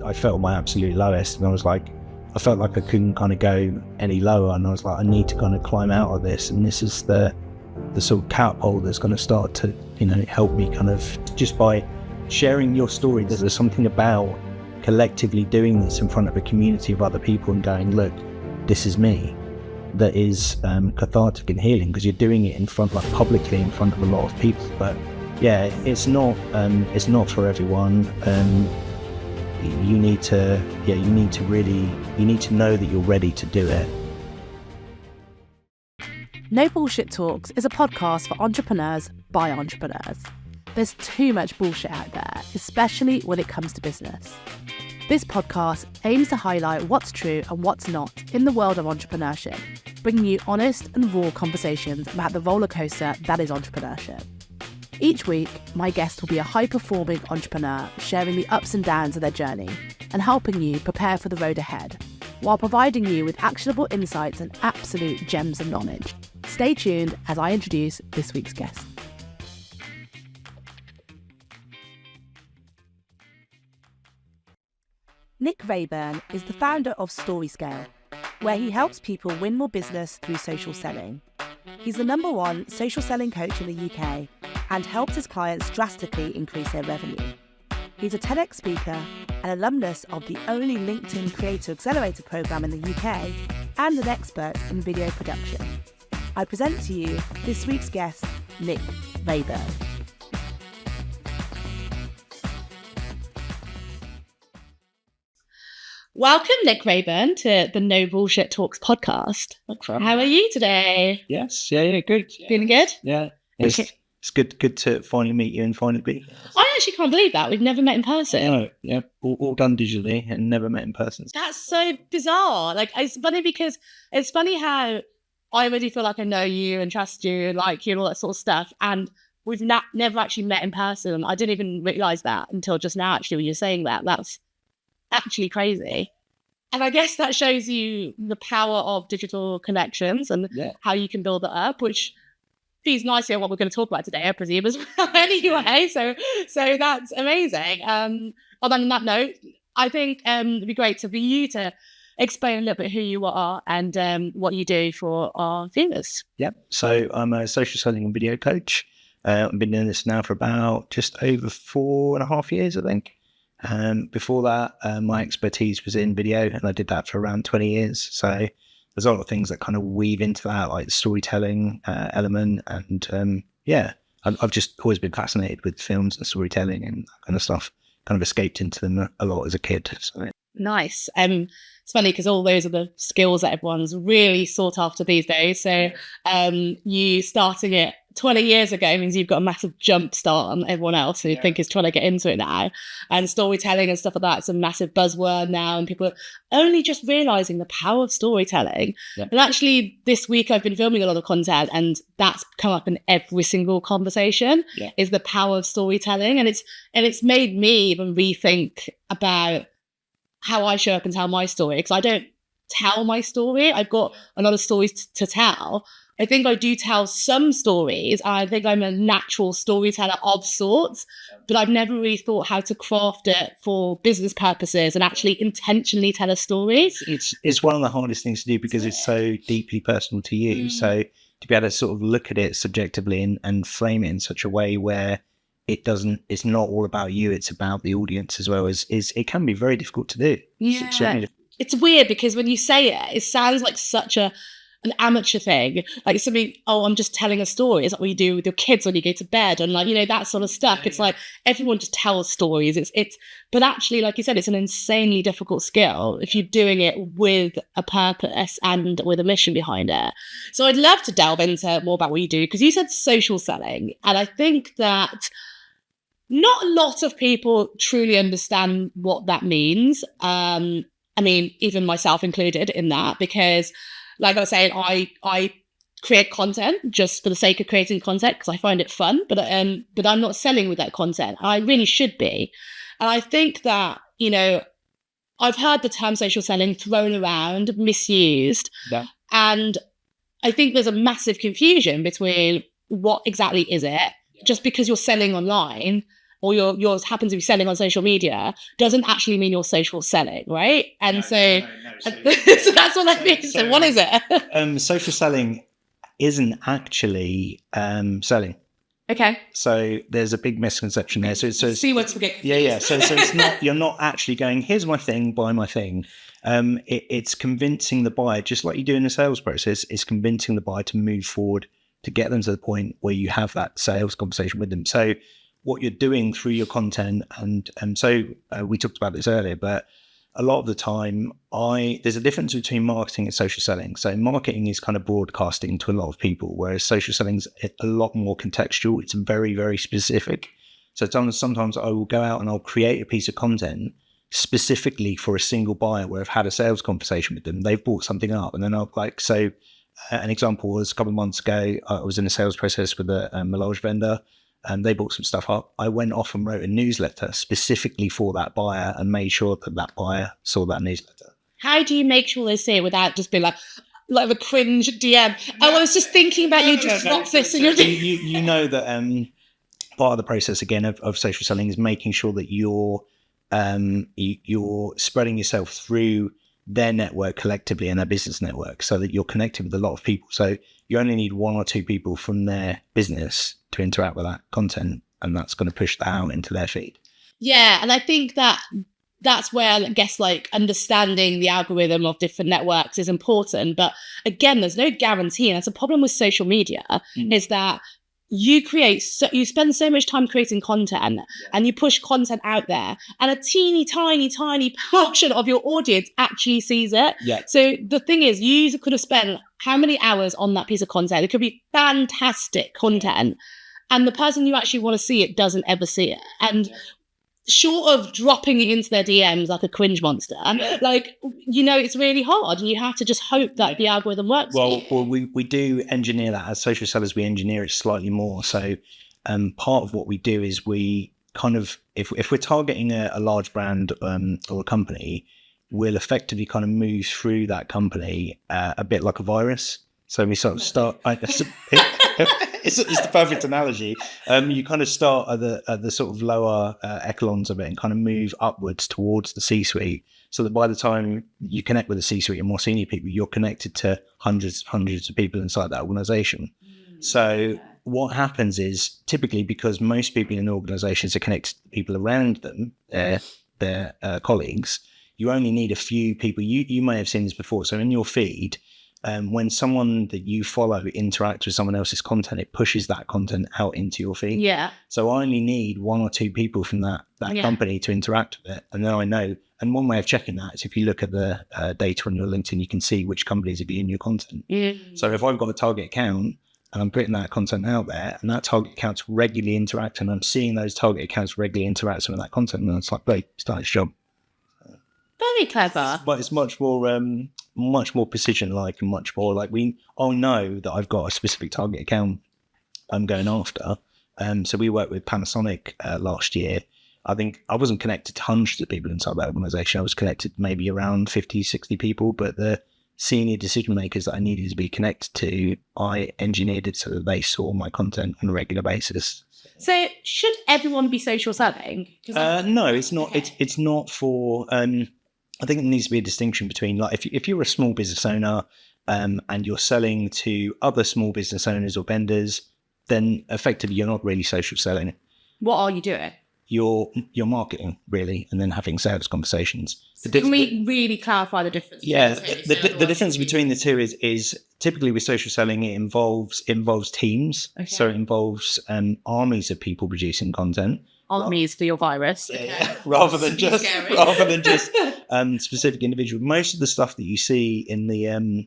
I felt my absolute lowest, and I felt like I couldn't kind of go any lower, and I was like, I need to kind of climb out of this, and this is the sort of catapult that's going to start to, help me kind of just by sharing your story. There's something about collectively doing this in front of a community of other people and going, look, this is me, that is cathartic and healing, because you're doing it in front, like publicly in front of a lot of people. But yeah, it's not for everyone. You need to know that you're ready to do it. No Bullshit Talks is a podcast for entrepreneurs by entrepreneurs. There's too much bullshit out there, especially when it comes to business. This podcast aims to highlight what's true and what's not in the world of entrepreneurship, bringing you honest and raw conversations about the roller coaster that is entrepreneurship. Each week, my guest will be a high-performing entrepreneur sharing the ups and downs of their journey and helping you prepare for the road ahead, while providing you with actionable insights and absolute gems of knowledge. Stay tuned as I introduce this week's guest. Nick Raeburn is the founder of StoryScale, where he helps people win more business through social selling. He's the #1 social selling coach in the UK and helps his clients drastically increase their revenue. He's a TEDx speaker, an alumnus of the only LinkedIn Creator Accelerator program in the UK, and an expert in video production. I present to you this week's guest, Nick Raeburn. Welcome, Nick Raeburn, to the No Bullshit Talks podcast. How are you today? Yes, yeah, good. Feeling good? Yeah, it's good to finally meet you and finally be. I actually can't believe that. We've never met in person. No, yeah, all done digitally and never met in person. That's so bizarre. Like, it's funny how I already feel like I know you and trust you and like you and all that sort of stuff. And we've never actually met in person. I didn't even realise that until just now, actually, when you're saying that. That's actually crazy. And I guess that shows you the power of digital connections and how you can build that up, which feeds nicely on what we're going to talk about today, I presume, as well. Anyway, so that's amazing. On that note, I think it'd be great for you to explain a little bit who you are and what you do for our viewers. Yep. So I'm a social selling and video coach. I've been doing this now for about just over 4.5 years, I think. Before that, my expertise was in video, and I did that for around 20 years. So there's a lot of things that kind of weave into that, like the storytelling element. And I've just always been fascinated with films and storytelling and that kind of stuff. Kind of escaped into them a lot as a kid. So. Nice. It's funny because all those are the skills that everyone's really sought after these days. So you starting it 20 years ago means you've got a massive jump start on everyone else who think is trying to get into it now. And storytelling and stuff like that, it's a massive buzzword now, and people are only just realizing the power of storytelling. And actually this week I've been filming a lot of content, and that's come up in every single conversation is the power of storytelling. And it's made me even rethink about how I show up and tell my story, because I don't tell my story. I've got a lot of stories to tell. I think I do tell some stories. I think I'm a natural storyteller of sorts, but I've never really thought how to craft it for business purposes and actually intentionally tell a story. It's one of the hardest things to do because it's so deeply personal to you. So to be able to sort of look at it subjectively and frame it in such a way where it's not all about you, it's about the audience as well, is it can be very difficult to do. It's weird because when you say it sounds like such an amateur thing, like something, I'm just telling a story. It's like what you do with your kids when you go to bed and like, that sort of stuff. It's like everyone just tells stories. But actually, like you said, it's an insanely difficult skill if you're doing it with a purpose and with a mission behind it. So I'd love to delve into more about what you do, because you said social selling. And I think that not a lot of people truly understand what that means. I mean, even myself included in that, because like I was saying, I create content just for the sake of creating content because I find it fun, but I'm not selling with that content. I really should be. And I think that, I've heard the term social selling thrown around, misused. Yeah. And I think there's a massive confusion between what exactly is it, just because you're selling online or yours happens to be selling on social media doesn't actually mean you're social selling, right? And so that's what that means. So what is it? Social selling isn't actually selling. Okay. So there's a big misconception there. So see what to get. Yeah. So it's not, you're not actually going, here's my thing, buy my thing. It's convincing the buyer, just like you do in the sales process, it's convincing the buyer to move forward, to get them to the point where you have that sales conversation with them. So what you're doing through your content, and we talked about this earlier, but a lot of the time, there's a difference between marketing and social selling. So marketing is kind of broadcasting to a lot of people, whereas social selling is a lot more contextual. It's very, very specific. So sometimes I will go out and I'll create a piece of content specifically for a single buyer where I've had a sales conversation with them. They've bought something up, and then I'll an example was a couple of months ago, I was in a sales process with a Melange vendor. They bought some stuff up. I went off and wrote a newsletter specifically for that buyer and made sure that buyer saw that newsletter. How do you make sure they see it without just being like a cringe DM? I was just thinking about you just drop this in your DM. You know that part of the process, again, of social selling is making sure that you're spreading yourself through their network collectively and their business network so that you're connected with a lot of people. So you only need one or two people from their business to interact with that content, and that's going to push that out into their feed. Yeah, and I think that's where I guess understanding the algorithm of different networks is important. But again, there's no guarantee, and that's a problem with social media, is that you spend so much time creating content and you push content out there, and a teeny tiny portion of your audience actually sees it. Yeah. So the thing is, you could have spent how many hours on that piece of content? It could be fantastic content, and the person you actually want to see it doesn't ever see it. And short of dropping it into their DMs like a cringe monster, it's really hard, and you have to just hope that the algorithm works. Well, we do engineer that as social sellers. We engineer it slightly more. So part of what we do is we kind of, if we're targeting a large brand or a company, we'll effectively kind of move through that company a bit like a virus. So we sort of start. It's the perfect analogy. You kind of start at the sort of lower echelons of it and kind of move upwards towards the C-suite, so that by the time you connect with the C-suite and more senior people, you're connected to hundreds of people inside that organization. So what happens is, typically, because most people in organizations are connected to people around them, their colleagues, you only need a few people. You may have seen this before. So in your feed, when someone that you follow interacts with someone else's content, it pushes that content out into your feed. Yeah. So I only need one or two people from that company to interact with it. And then I know, and one way of checking that is if you look at the data on your LinkedIn, you can see which companies are viewing your content. So if I've got a target account and I'm putting that content out there, and that target account's regularly interacting, and I'm seeing those target accounts regularly interacting with that content, and it's like, great, start this job. Very clever. But it's much more precision-like, and much more like I know that I've got a specific target account I'm going after. So we worked with Panasonic last year. I think I wasn't connected to hundreds of people inside that organization. I was connected maybe around 50, 60 people, but the senior decision makers that I needed to be connected to, I engineered it so that they saw my content on a regular basis. So should everyone be social selling? No, it's not. Okay. It's not for. I think there needs to be a distinction between, like, if you're a small business owner and you're selling to other small business owners or vendors, then effectively you're not really social selling. What are you doing? You're marketing, really, and then having sales conversations. Can we really clarify the difference? Yeah, the difference between the two is typically with social selling, it involves teams. Okay. So it involves armies of people producing content. Armies for your virus. Yeah. Rather than just specific individuals. Most of the stuff that you see in the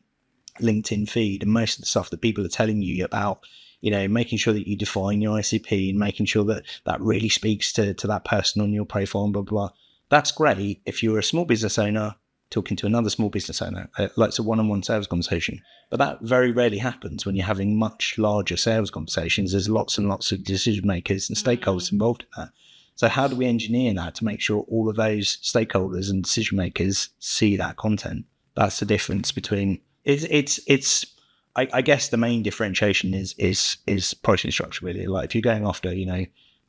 LinkedIn feed, and most of the stuff that people are telling you about, making sure that you define your ICP and making sure that that really speaks to that person on your profile and blah, blah, blah. That's great if you're a small business owner talking to another small business owner, like it's a one-on-one sales conversation. But that very rarely happens when you're having much larger sales conversations. There's lots and lots of decision makers and stakeholders involved in that. So how do we engineer that to make sure all of those stakeholders and decision makers see that content? That's the difference between I guess the main differentiation is pricing structure, really. Like if you're going after,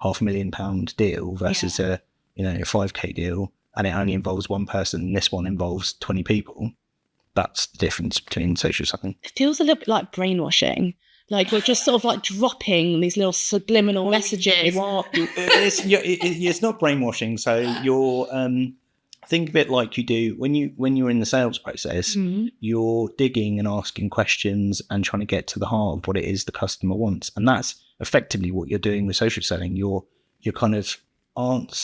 £500,000 deal versus a 5k deal, and it only involves one person, and this one involves 20 people. That's the difference between social selling. It feels a little bit like brainwashing. Like we're just sort of like dropping these little subliminal messages. It's not brainwashing. So you're think of it like you do when you're in the sales process. Mm-hmm. You're digging and asking questions and trying to get to the heart of what it is the customer wants, and that's effectively what you're doing with social selling. You're kind of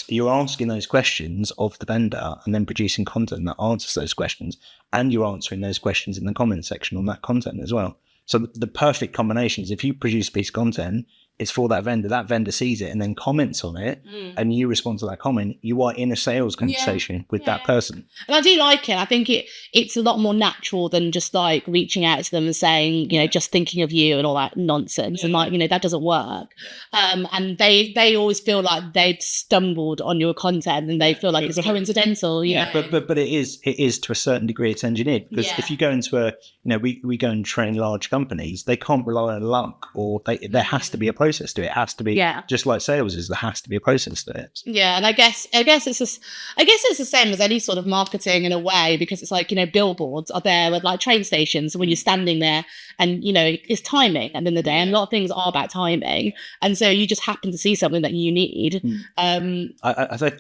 you're asking those questions of the vendor and then producing content that answers those questions, and you're answering those questions in the comment section on that content as well. So the perfect combination is if you produce a piece of content, it's for that vendor sees it and then comments on it, and you respond to that comment, you are in a sales conversation with that person. And I do like it. I think it's a lot more natural than just like reaching out to them and saying, just thinking of you and all that nonsense. And like, that doesn't work. And they always feel like they'd stumbled on your content and they feel like it's coincidental. But it is to a certain degree, it's engineered, because if you go into we go and train large companies, they can't rely on luck, or there has to be a process to it. It has to be just like sales is. There has to be a process to it. Yeah, and I guess it's the same as any sort of marketing in a way, because it's like billboards are there at like train stations when you're standing there, and it's timing at the end of the day, and a lot of things are about timing, and so you just happen to see something that you need. I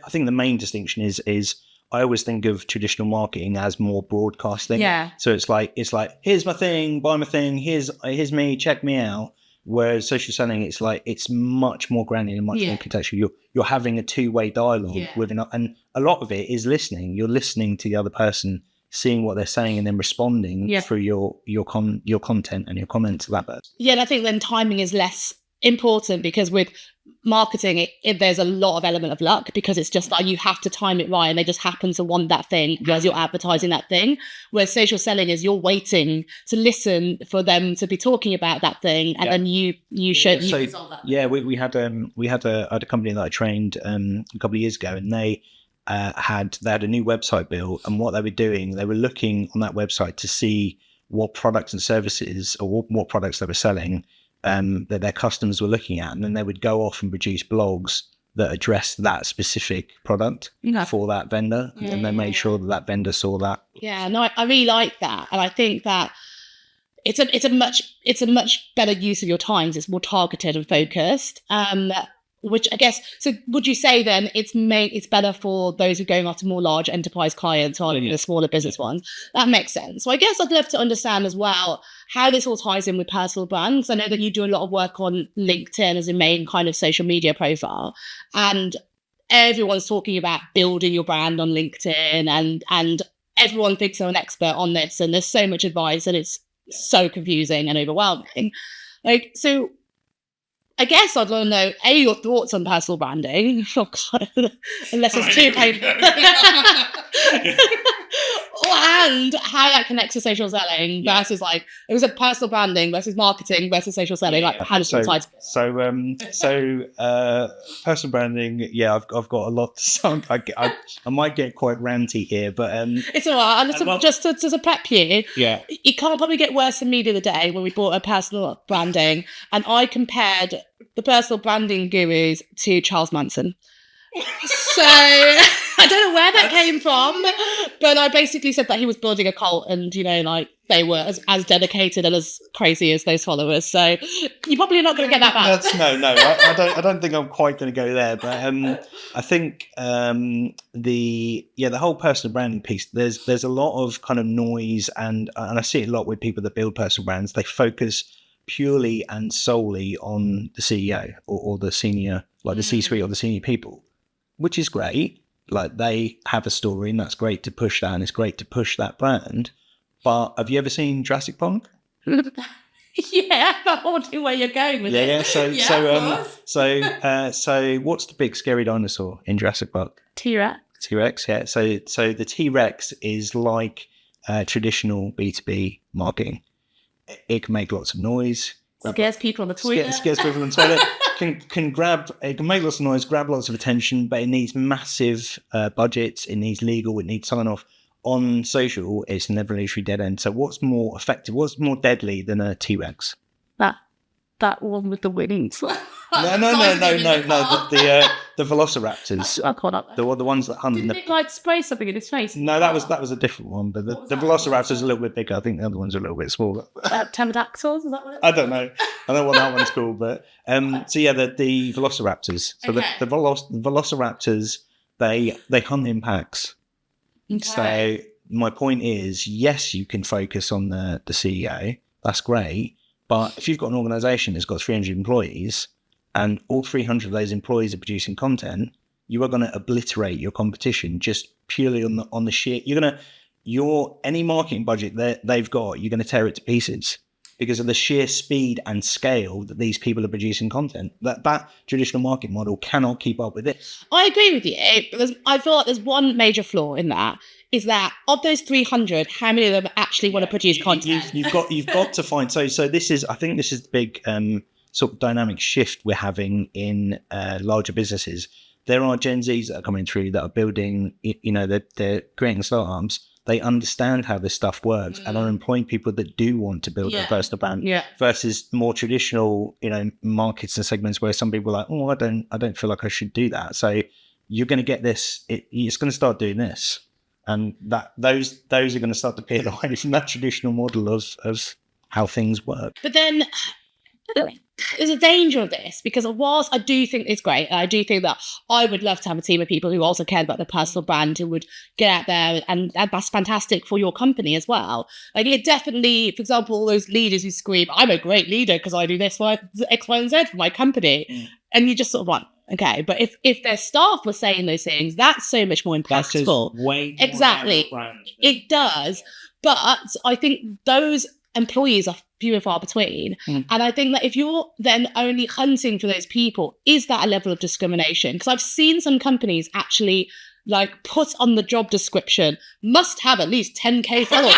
think the main distinction is I always think of traditional marketing as more broadcasting. Yeah. So it's like here's my thing, buy my thing, here's me, check me out. Whereas social selling, it's like it's much more granular, much more contextual. You're having a two-way dialogue and a lot of it is listening. You're listening to the other person, seeing what they're saying, and then responding through your content and your comments to that person. Yeah, and I think then timing is less important, because with marketing there's a lot of element of luck, because it's just like you have to time it right and they just happen to want that thing as you're advertising that thing. Whereas social selling is you're waiting to listen for them to be talking about that thing, and then you resolve that. Yeah, we had a company that I trained a couple of years ago, and they had a new website built, and what they were doing, they were looking on that website to see what products and services or what products they were selling that their customers were looking at, and then they would go off and produce blogs that address that specific product for that vendor, and they made sure that vendor saw that. Yeah, no, I really like that, and I think that it's a much better use of your times. It's more targeted and focused. Which I guess, so would you say then it's better for those who are going after more large enterprise clients rather than the smaller business ones? That makes sense. So I guess I'd love to understand as well how this all ties in with personal brands. I know that you do a lot of work on LinkedIn as a main kind of social media profile, and everyone's talking about building your brand on LinkedIn, and everyone thinks they're an expert on this, and there's so much advice, and it's so confusing and overwhelming. Like, so I guess I'd want to know, your thoughts on personal branding. Oh, God, unless it's too painful. And how that connects to social selling versus like, it was a personal branding versus marketing versus social selling. Like, how does it tie? So personal branding. Yeah, I've got a lot to say. I might get quite ranty here, but it's all right. And just to prep you, it can't probably get worse than me the other day when we bought a personal branding, and I compared the personal branding gurus to Charles Manson. So I don't know where that came from, but I basically said that he was building a cult, and like they were as dedicated and as crazy as those followers. So you're probably not going to get that back. I don't think I'm quite going to go there. But I think the whole personal branding piece. There's a lot of kind of noise, and I see it a lot with people that build personal brands. They focus purely and solely on the CEO or the senior, like the C-suite or the senior people, which is great. Like, they have a story, and that's great to push that, and it's great to push that brand. But have you ever seen Jurassic Park? Yeah, I'm wondering where you're going with this. So what's the big scary dinosaur in Jurassic Park? T-Rex. T-Rex, yeah. So the T-Rex is like traditional B2B marketing. It can make lots of noise. Scares people on the toilet. Scares people on the toilet. It can make lots of noise, grab lots of attention, but it needs massive budgets. It needs legal. It needs sign off. On social, it's an evolutionary dead end. So what's more effective? What's more deadly than a T-Rex? That one with the wings. The velociraptors. I caught up. The ones that hunt in Didn't the. it like spray something in his face? No, that was a different one. But the velociraptor's a little bit bigger. I think the other one's a little bit smaller. Pterodactyls, is that what it is? I don't know. I don't know what that one's called, but so yeah, the velociraptors. So Okay. the velociraptors, they hunt in packs. Okay. So my point is, yes, you can focus on the CEO. That's great, but if you've got an organisation that's got 300 employees, and all 300 of those employees are producing content, you are going to obliterate your competition just purely on the sheer. Any marketing budget that they've got, you're going to tear it to pieces because of the sheer speed and scale that these people are producing content. That traditional marketing model cannot keep up with it. I agree with you. I feel like there's one major flaw in that, is that of those 300, how many of them actually want to produce content? You've got to find. So I think this is the big sort of dynamic shift we're having in larger businesses. There are Gen Zs that are coming through that are building, they're creating startups. They understand how this stuff works and are employing people that do want to build a personal brand versus more traditional, markets and segments where some people are like, oh, I don't feel like I should do that. So you're going to get this, it's going to start doing this. And those are going to start to peel away from that traditional model of how things work. But then there's a danger of this, because whilst I do think it's great, and I do think that I would love to have a team of people who also cared about their personal brand, who would get out there, and that's fantastic for your company as well. Like, it definitely, for example, all those leaders who scream, I'm a great leader because I do this, X, Y, and Z for my company. And you just sort of like, okay, but if their staff were saying those things, that's so much more impactful. Way more exactly. It does. But I think those employees are few and far between. And I think that if you're then only hunting for those people, is that a level of discrimination? Because I've seen some companies actually like put on the job description, must have at least 10k followers.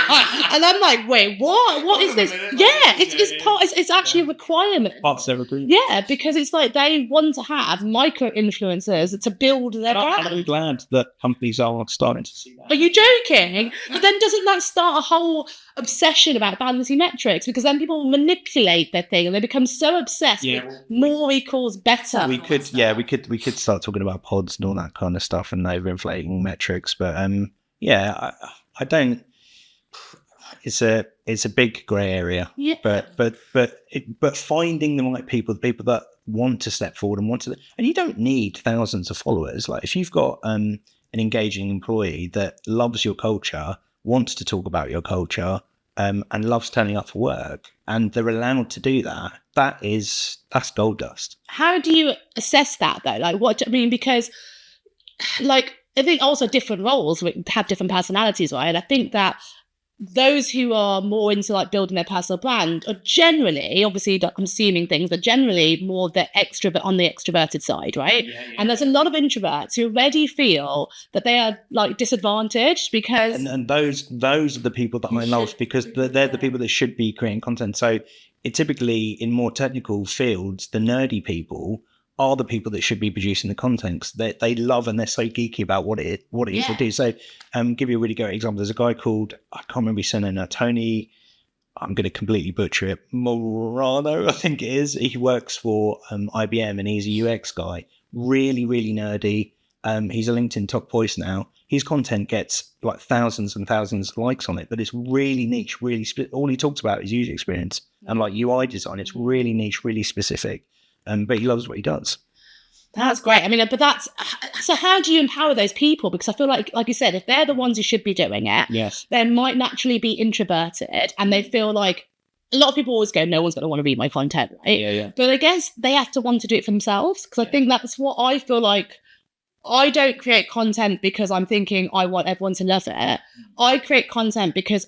And I'm like, wait, what is this? It's actually a requirement. Part of their recruitment. Yeah, because it's like they want to have micro influencers to build their brand. I'm glad that companies are starting to see that. Are you joking? But then doesn't that start a whole obsession about vanity metrics? Because then people manipulate their thing and they become so obsessed with more equals better. We could start talking about pods and all that kind of stuff and overinflating metrics, but I don't. It's a big grey area. Yeah. But finding the right people, the people that want to step forward and and you don't need thousands of followers. Like, if you've got an engaging employee that loves your culture, wants to talk about your culture, and loves turning up for work, and they're allowed to do that, that's gold dust. How do you assess that though? Like, what I mean, because like, I think also different roles have different personalities, right? And I think that those who are more into like building their personal brand are generally, obviously not consuming things, but generally more the extrovert on the extroverted side, right? And there's a lot of introverts who already feel that they are like disadvantaged because and those are the people that I love, because they're the people that should be creating content. So it typically, in more technical fields, the nerdy people are the people that should be producing the content, because they love and they're so geeky about what it is they do. So give you a really great example. There's a guy called, I can't remember his surname now, Tony, I'm going to completely butcher it, Morano, I think it is. He works for IBM and he's a UX guy. Really, really nerdy. He's a LinkedIn top voice now. His content gets like thousands and thousands of likes on it, but it's really niche, really all he talks about is user experience and like UI design. It's really niche, really specific. But he loves what he does. That's great. I mean, but so how do you empower those people? Because I feel like you said, if they're the ones who should be doing it, they might naturally be introverted and they feel like, a lot of people always go, no one's going to want to read my content, right? Yeah. But I guess they have to want to do it for themselves, because I think that's what I feel like. I don't create content because I'm thinking I want everyone to love it. I create content because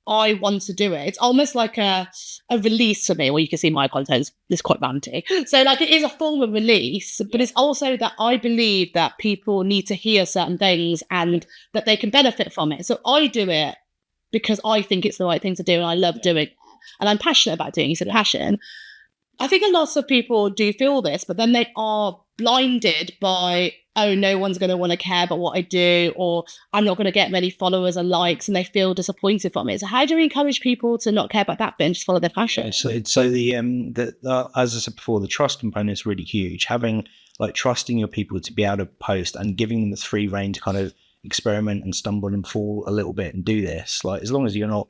I want to do it. It's almost like a release for me. Well, you can see my content is quite vanity. So like, it is a form of release, but it's also that I believe that people need to hear certain things and that they can benefit from it. So I do it because I think it's the right thing to do and I love doing it. And I'm passionate about doing it. You said passion. I think a lot of people do feel this, but then they are blinded by oh, no one's going to want to care about what I do, or I'm not going to get many followers or likes, and they feel disappointed from it. So how do you encourage people to not care about that bit and just follow their passion? So the as I said before, the trust component is really huge. Having like trusting your people to be able to post and giving them the free rein to kind of experiment and stumble and fall a little bit and do this, like as long as you're not,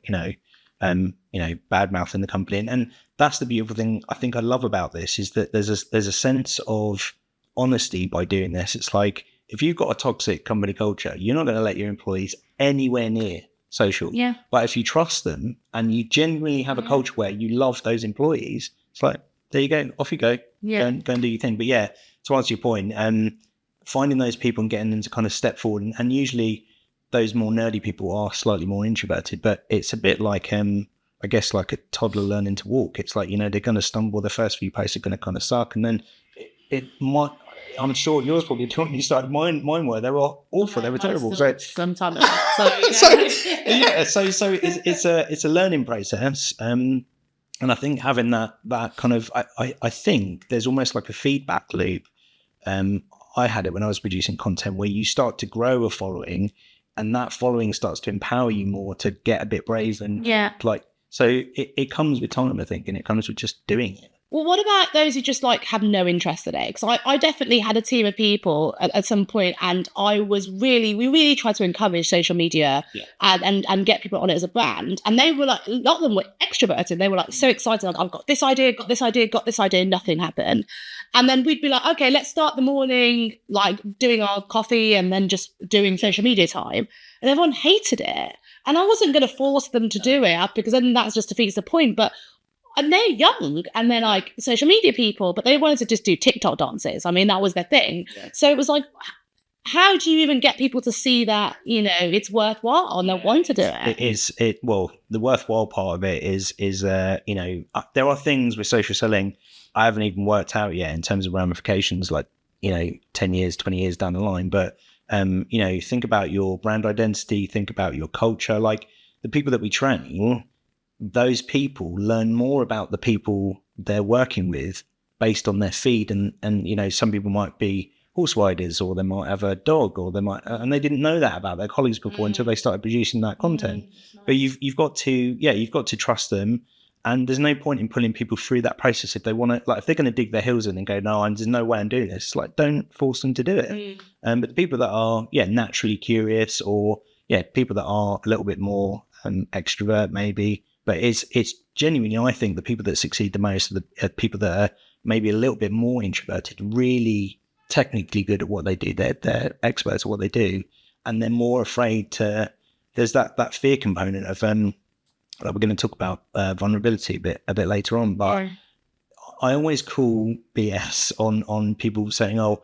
bad mouthing the company. And that's the beautiful thing I think I love about this, is that there's a sense of honesty by doing this. It's like, if you've got a toxic company culture, you're not going to let your employees anywhere near social. Yeah. But if you trust them and you genuinely have a culture where you love those employees, it's like, there you go, off you go. Yeah. Go and do your thing. But yeah, to answer your point, finding those people and getting them to kind of step forward, and usually those more nerdy people are slightly more introverted, but it's a bit like I guess like a toddler learning to walk. It's like, they're going to stumble. The first few posts are going to kind of suck, and then it might. I'm sure yours probably when you started. Mine were, they were awful. They were terrible. Sometimes. So it's a learning process. And I think having that kind of, I think there's almost like a feedback loop. I had it when I was producing content, where you start to grow a following, and that following starts to empower you more to get a bit brave and so it comes with time, I think, and it comes with just doing it. Well, what about those who just like have no interest in it? Because I definitely had a team of people at some point, and we really tried to encourage social media and get people on it as a brand. And they were like, a lot of them were extroverted. They were like so excited. Like, I've got this idea, nothing happened. And then we'd be like, okay, let's start the morning, like doing our coffee and then just doing social media time. And everyone hated it. And I wasn't going to force them to do it, because then that just defeats the point. And they're young and they're like social media people, but they wanted to just do TikTok dances. I mean, that was their thing. Yeah. So it was like, how do you even get people to see that, it's worthwhile and they want to do it? Well, the worthwhile part of it is there are things with social selling I haven't even worked out yet in terms of ramifications, like, 10 years, 20 years down the line. But, think about your brand identity, think about your culture, like the people that we train. Those people learn more about the people they're working with based on their feed. And some people might be horse riders, or they might have a dog, or they might, and they didn't know that about their colleagues before until they started producing that content. But you've got to trust them. And there's no point in pulling people through that process if they want to, like, if they're going to dig their heels in and go, no, there's no way I'm doing this. Like, don't force them to do it. But the people that are, naturally curious, or people that are a little bit more extrovert maybe, but it's genuinely, I think the people that succeed the most are the people that are maybe a little bit more introverted, really technically good at what they do. They're experts at what they do, and they're more afraid to. There's that fear component of like we're going to talk about vulnerability a bit later on, but I always call BS on people saying, oh,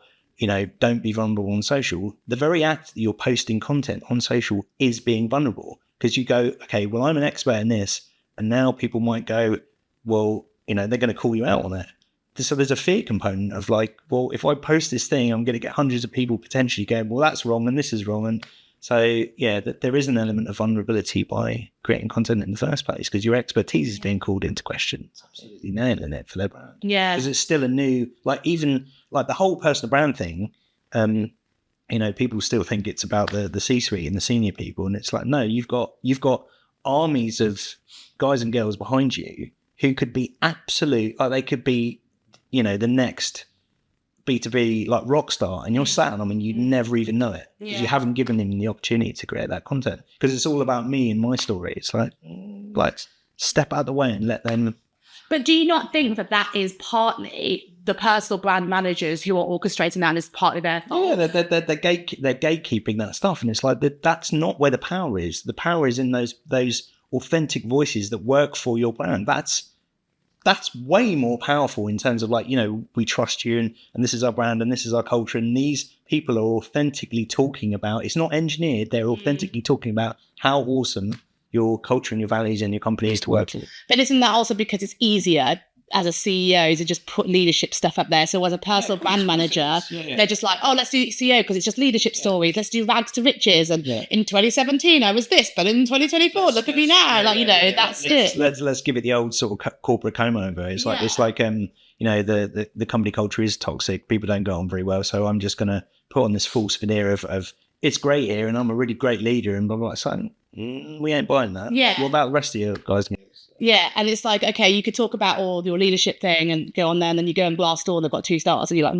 don't be vulnerable on social. The very act that you're posting content on social is being vulnerable, because you go, okay, well, I'm an expert in this, and now people might go, well, they're going to call you out on it. So there's a fear component of like, well, if I post this thing, I'm going to get hundreds of people potentially going, well, that's wrong and this is wrong. And so, that there is an element of vulnerability by creating content in the first place, because your expertise is being called into question. It's absolutely nailing it for their brand. Yeah. Because it's still a new, like, even like the whole personal brand thing, people still think it's about the C-suite and the senior people. And it's like, no, you've got armies of guys and girls behind you who could be absolute, like they could be, the next B2B like rock star, and you're sat on them and you never even know it, because you haven't given them the opportunity to create that content, because it's all about me and my story. It's like step out of the way and let them. But do you not think that is partly the personal brand managers who are orchestrating that, and is partly their fault? Yeah, they're gatekeeping that stuff, and it's like that's not where the power is. The power is in those authentic voices that work for your brand. That's way more powerful in terms of like, we trust you and this is our brand and this is our culture. And these people are authentically talking about, it's not engineered, they're authentically talking about how awesome your culture and your values and your company is to work with. But isn't that also because it's easier as a CEO is to just put leadership stuff up there. So as a personal brand manager, they're just like, oh, let's do CEO because it's just leadership stories. Let's do rags to riches. And in 2017, I was this, but in 2024, look at me now. That's it. Let's give it the old sort of corporate comb over. It's like the company culture is toxic. People don't go on very well. So I'm just going to put on this false veneer of it's great here and I'm a really great leader and blah, blah, blah. So we ain't buying that. Yeah. What about the rest of you guys? Yeah, and it's like, okay, you could talk about all your leadership thing and go on there, and then you go and Glassdoor and they've got 2 stars, and you're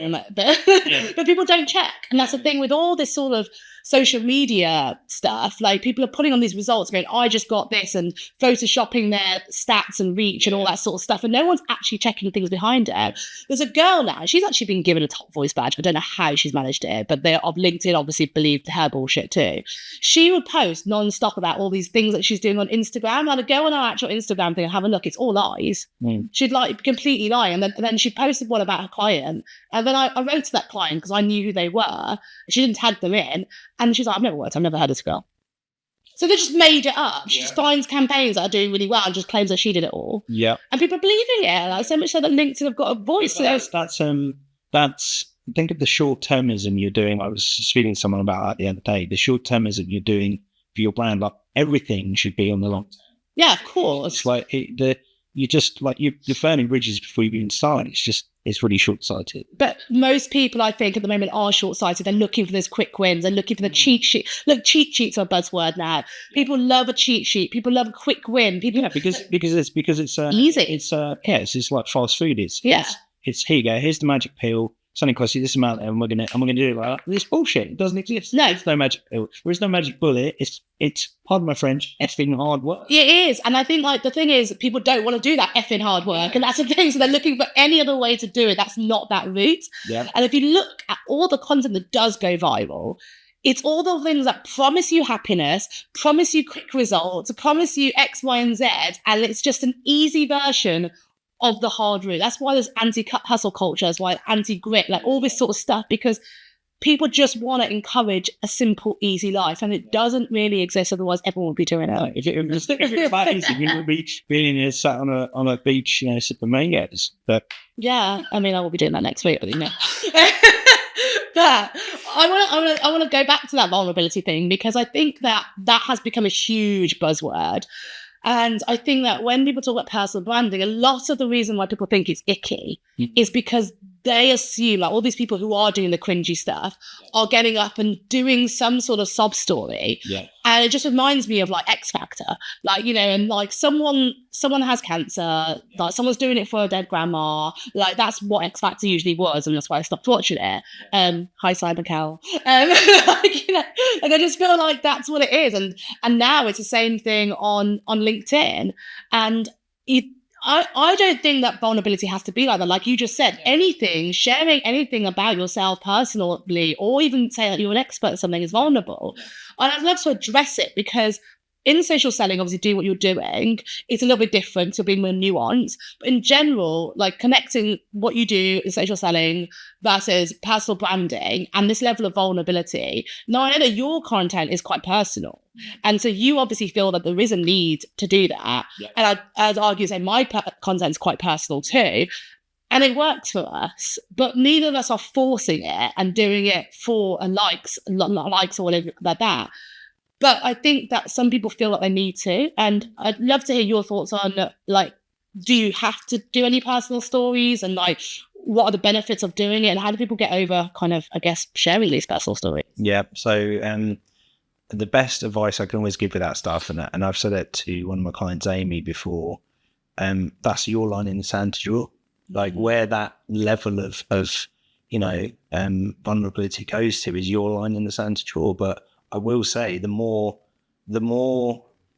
like, but people don't check. And that's the thing with all this sort of social media stuff, like people are putting on these results going, I just got this, and photoshopping their stats and reach and all that sort of stuff, and no one's actually checking things behind it. There's a girl now, she's actually been given a top voice badge. I don't know how she's managed it, but they're of LinkedIn obviously believed her bullshit too. She would post non-stop about all these things that she's doing on Instagram. I'd go on her actual Instagram thing and have a look. It's all lies. She'd like completely lie, and then she posted one about her client, and then I wrote to that client because I knew who they were. She didn't tag them in, and she's like, I've never heard of this girl. So they just made it up. She just finds campaigns that are doing really well and just claims that she did it all. Yeah, and people are believing it. Like, so much so that LinkedIn have got a voice. That's think of the short-termism you're doing. I was speaking to someone about that the other day. The short-termism you're doing for your brand, like everything should be on the long term. Yeah, of course. It's like you're just like you're burning bridges before you even start. It's really short-sighted. But most people, I think, at the moment are short-sighted. They're looking for those quick wins. They're looking for the cheat sheet. Look, cheat sheets are a buzzword now. People love a cheat sheet. People love a quick win. Because it's easy. It's like fast food. It's here you go. Here's the magic pill. Something costs you this amount, and we're gonna do it like that. This bullshit. It doesn't exist. No, there's no magic pill. There is no magic bullet. It's pardon my French, effing hard work. It is, and I think like the thing is, people don't want to do that effing hard work, and that's the thing. So they're looking for any other way to do it. That's not that route. Yeah. And if you look at all the content that does go viral, it's all the things that promise you happiness, promise you quick results, promise you X, Y, and Z, and it's just an easy version of the hard route. That's why there's anti-hustle culture, that's why anti-grit, like all this sort of stuff, because people just want to encourage a simple, easy life, and it doesn't really exist. Otherwise, everyone would be doing it. If it was that easy, you would be being sat on a beach, sipping mangoes. But yeah, I mean, I will be doing that next week, but But I want to go back to that vulnerability thing, because I think that has become a huge buzzword. And I think that when people talk about personal branding, a lot of the reason why people think it's icky is because they assume like all these people who are doing the cringy stuff are getting up and doing some sort of sob story. Yeah. And it just reminds me of like X Factor, like, and like someone has cancer, like someone's doing it for a dead grandma. Like that's what X Factor usually was. And that's why I stopped watching it. Hi, Simon Cowell. Like I just feel like that's what it is. And now it's the same thing on LinkedIn. And I don't think that vulnerability has to be like that. Like you just said, sharing anything about yourself personally, or even say that you're an expert at something is vulnerable. And I'd love to address it, because in social selling, obviously doing what you're doing, it's a little bit different to being more nuanced. But in general, like connecting what you do in social selling versus personal branding and this level of vulnerability. Now, I know that your content is quite personal. And so you obviously feel that there is a need to do that. Yeah. And I'd argue, say, my content is quite personal too. And it works for us, but neither of us are forcing it and doing it for likes or whatever like that. But I think that some people feel like they need to. And I'd love to hear your thoughts on, like, do you have to do any personal stories? And, like, what are the benefits of doing it? And how do people get over kind of, I guess, sharing these personal stories? Yeah. So the best advice I can always give with that stuff, and I've said it to one of my clients, Amy, before, that's your line in the sand to draw. Like, where that level of vulnerability goes to is your line in the sand to draw. But I will say the more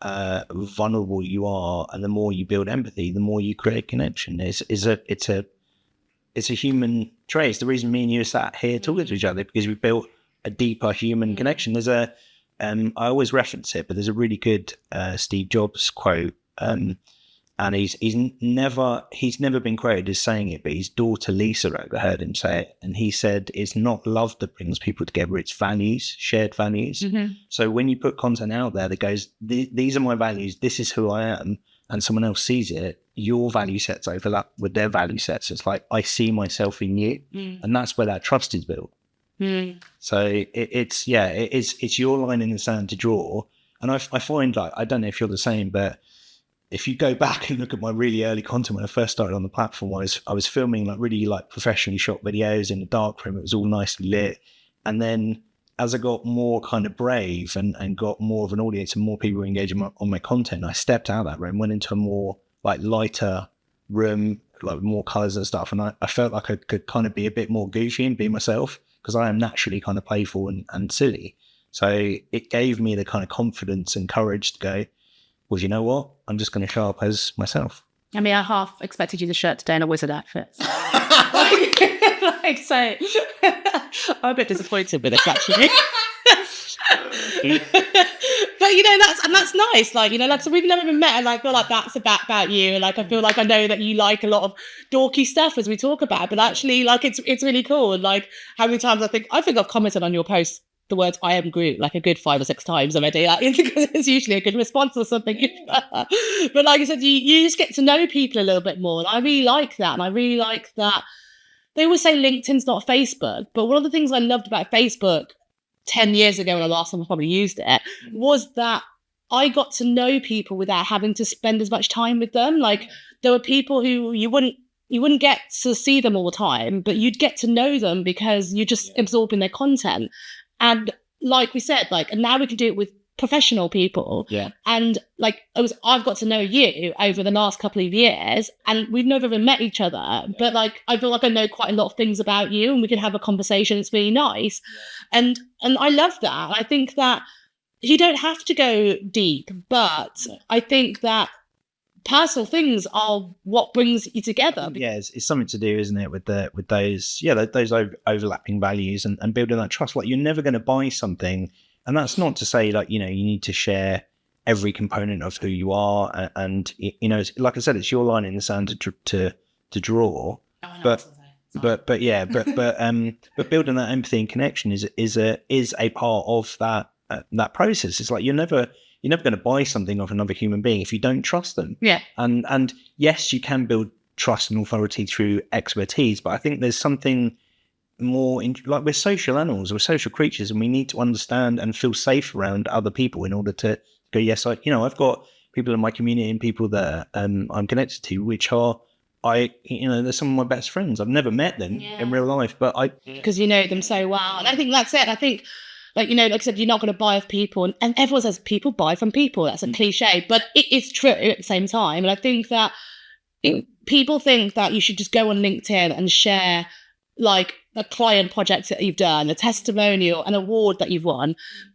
vulnerable you are, and the more you build empathy, the more you create connection. It's a human trait. It's the reason me and you are sat here talking to each other, because we built a deeper human connection. There's I always reference it, but there's a really good Steve Jobs quote, and he's never been quoted as saying it, but his daughter Lisa overheard him say it, and he said, "It's not love that brings people together; it's values, shared values." Mm-hmm. So when you put content out there that goes, "These are my values. This is who I am," and someone else sees it, your value sets overlap with their value sets. It's like, I see myself in you, and that's where that trust is built. So it's your line in the sand to draw. And I find, like, I don't know if you're the same, but if you go back and look at my really early content when I first started on the platform, I was filming like really like professionally shot videos in the darkroom. It was all nicely lit. And then as I got more kind of brave and got more of an audience and more people engaging on my content, I stepped out of that room, went into a more like lighter room, like more colors and stuff. And I felt like I could kind of be a bit more goofy and be myself, because I am naturally kind of playful and silly. So it gave me the kind of confidence and courage to go, well, you know what? I'm just going to show up as myself. I mean, I half expected you to shirt today in a wizard outfit. So I'm a bit disappointed with this, actually. But that's nice. Like, so we've never even met, and I feel like that's about you. And like, I feel like I know that you like a lot of dorky stuff as we talk about, but actually, like, it's really cool. And like, how many times I think I've commented on your post the words "I am Groot" like a good 5 or 6 times already, like, because it's usually a good response or something. But like I said, you just get to know people a little bit more, and I really like that. And I really like that they always say LinkedIn's not Facebook, but one of the things I loved about Facebook 10 years ago, when the last time I probably used it, was that I got to know people without having to spend as much time with them. Like, there were people who you wouldn't get to see them all the time, but you'd get to know them because you're just absorbing their content. And like we said, like, and now we can do it with professional people. Yeah. And like, I've got to know you over the last couple of years, and we've never even met each other, but like, I feel like I know quite a lot of things about you, and we can have a conversation. It's really nice. And I love that. I think that you don't have to go deep, but I think that personal things are what brings you together. Yeah, it's something to do, isn't it, with those overlapping values and building that trust. Like, you're never going to buy something, and that's not to say like, you need to share every component of who you are, and like I said, it's your line in the sand to draw. But building that empathy and connection is a part of that process. It's like you're never going to buy something off another human being if you don't trust them. Yeah. And yes, you can build trust and authority through expertise, but I think there's something more like, we're social animals, we're social creatures, and we need to understand and feel safe around other people in order to go, yes, I've got people in my community and people that I'm connected to, which are, they're some of my best friends. I've never met them in real life, but because you know them so well. And I think that's it. I think, like I said, you're not going to buy off people, and everyone says people buy from people. That's a cliche, but it is true at the same time. And I think that people think that you should just go on LinkedIn and share like a client project that you've done, a testimonial, an award that you've won.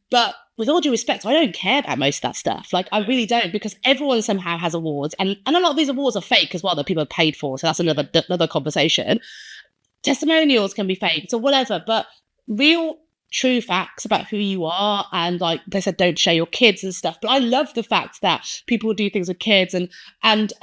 But with all due respect, I don't care about most of that stuff. Like, I really don't, because everyone somehow has awards, and a lot of these awards are fake as well, that people are paid for. So that's another conversation. Testimonials can be faked or whatever, but real true facts about who you are, and like they said, don't share your kids and stuff. But I love the fact that people do things with kids, and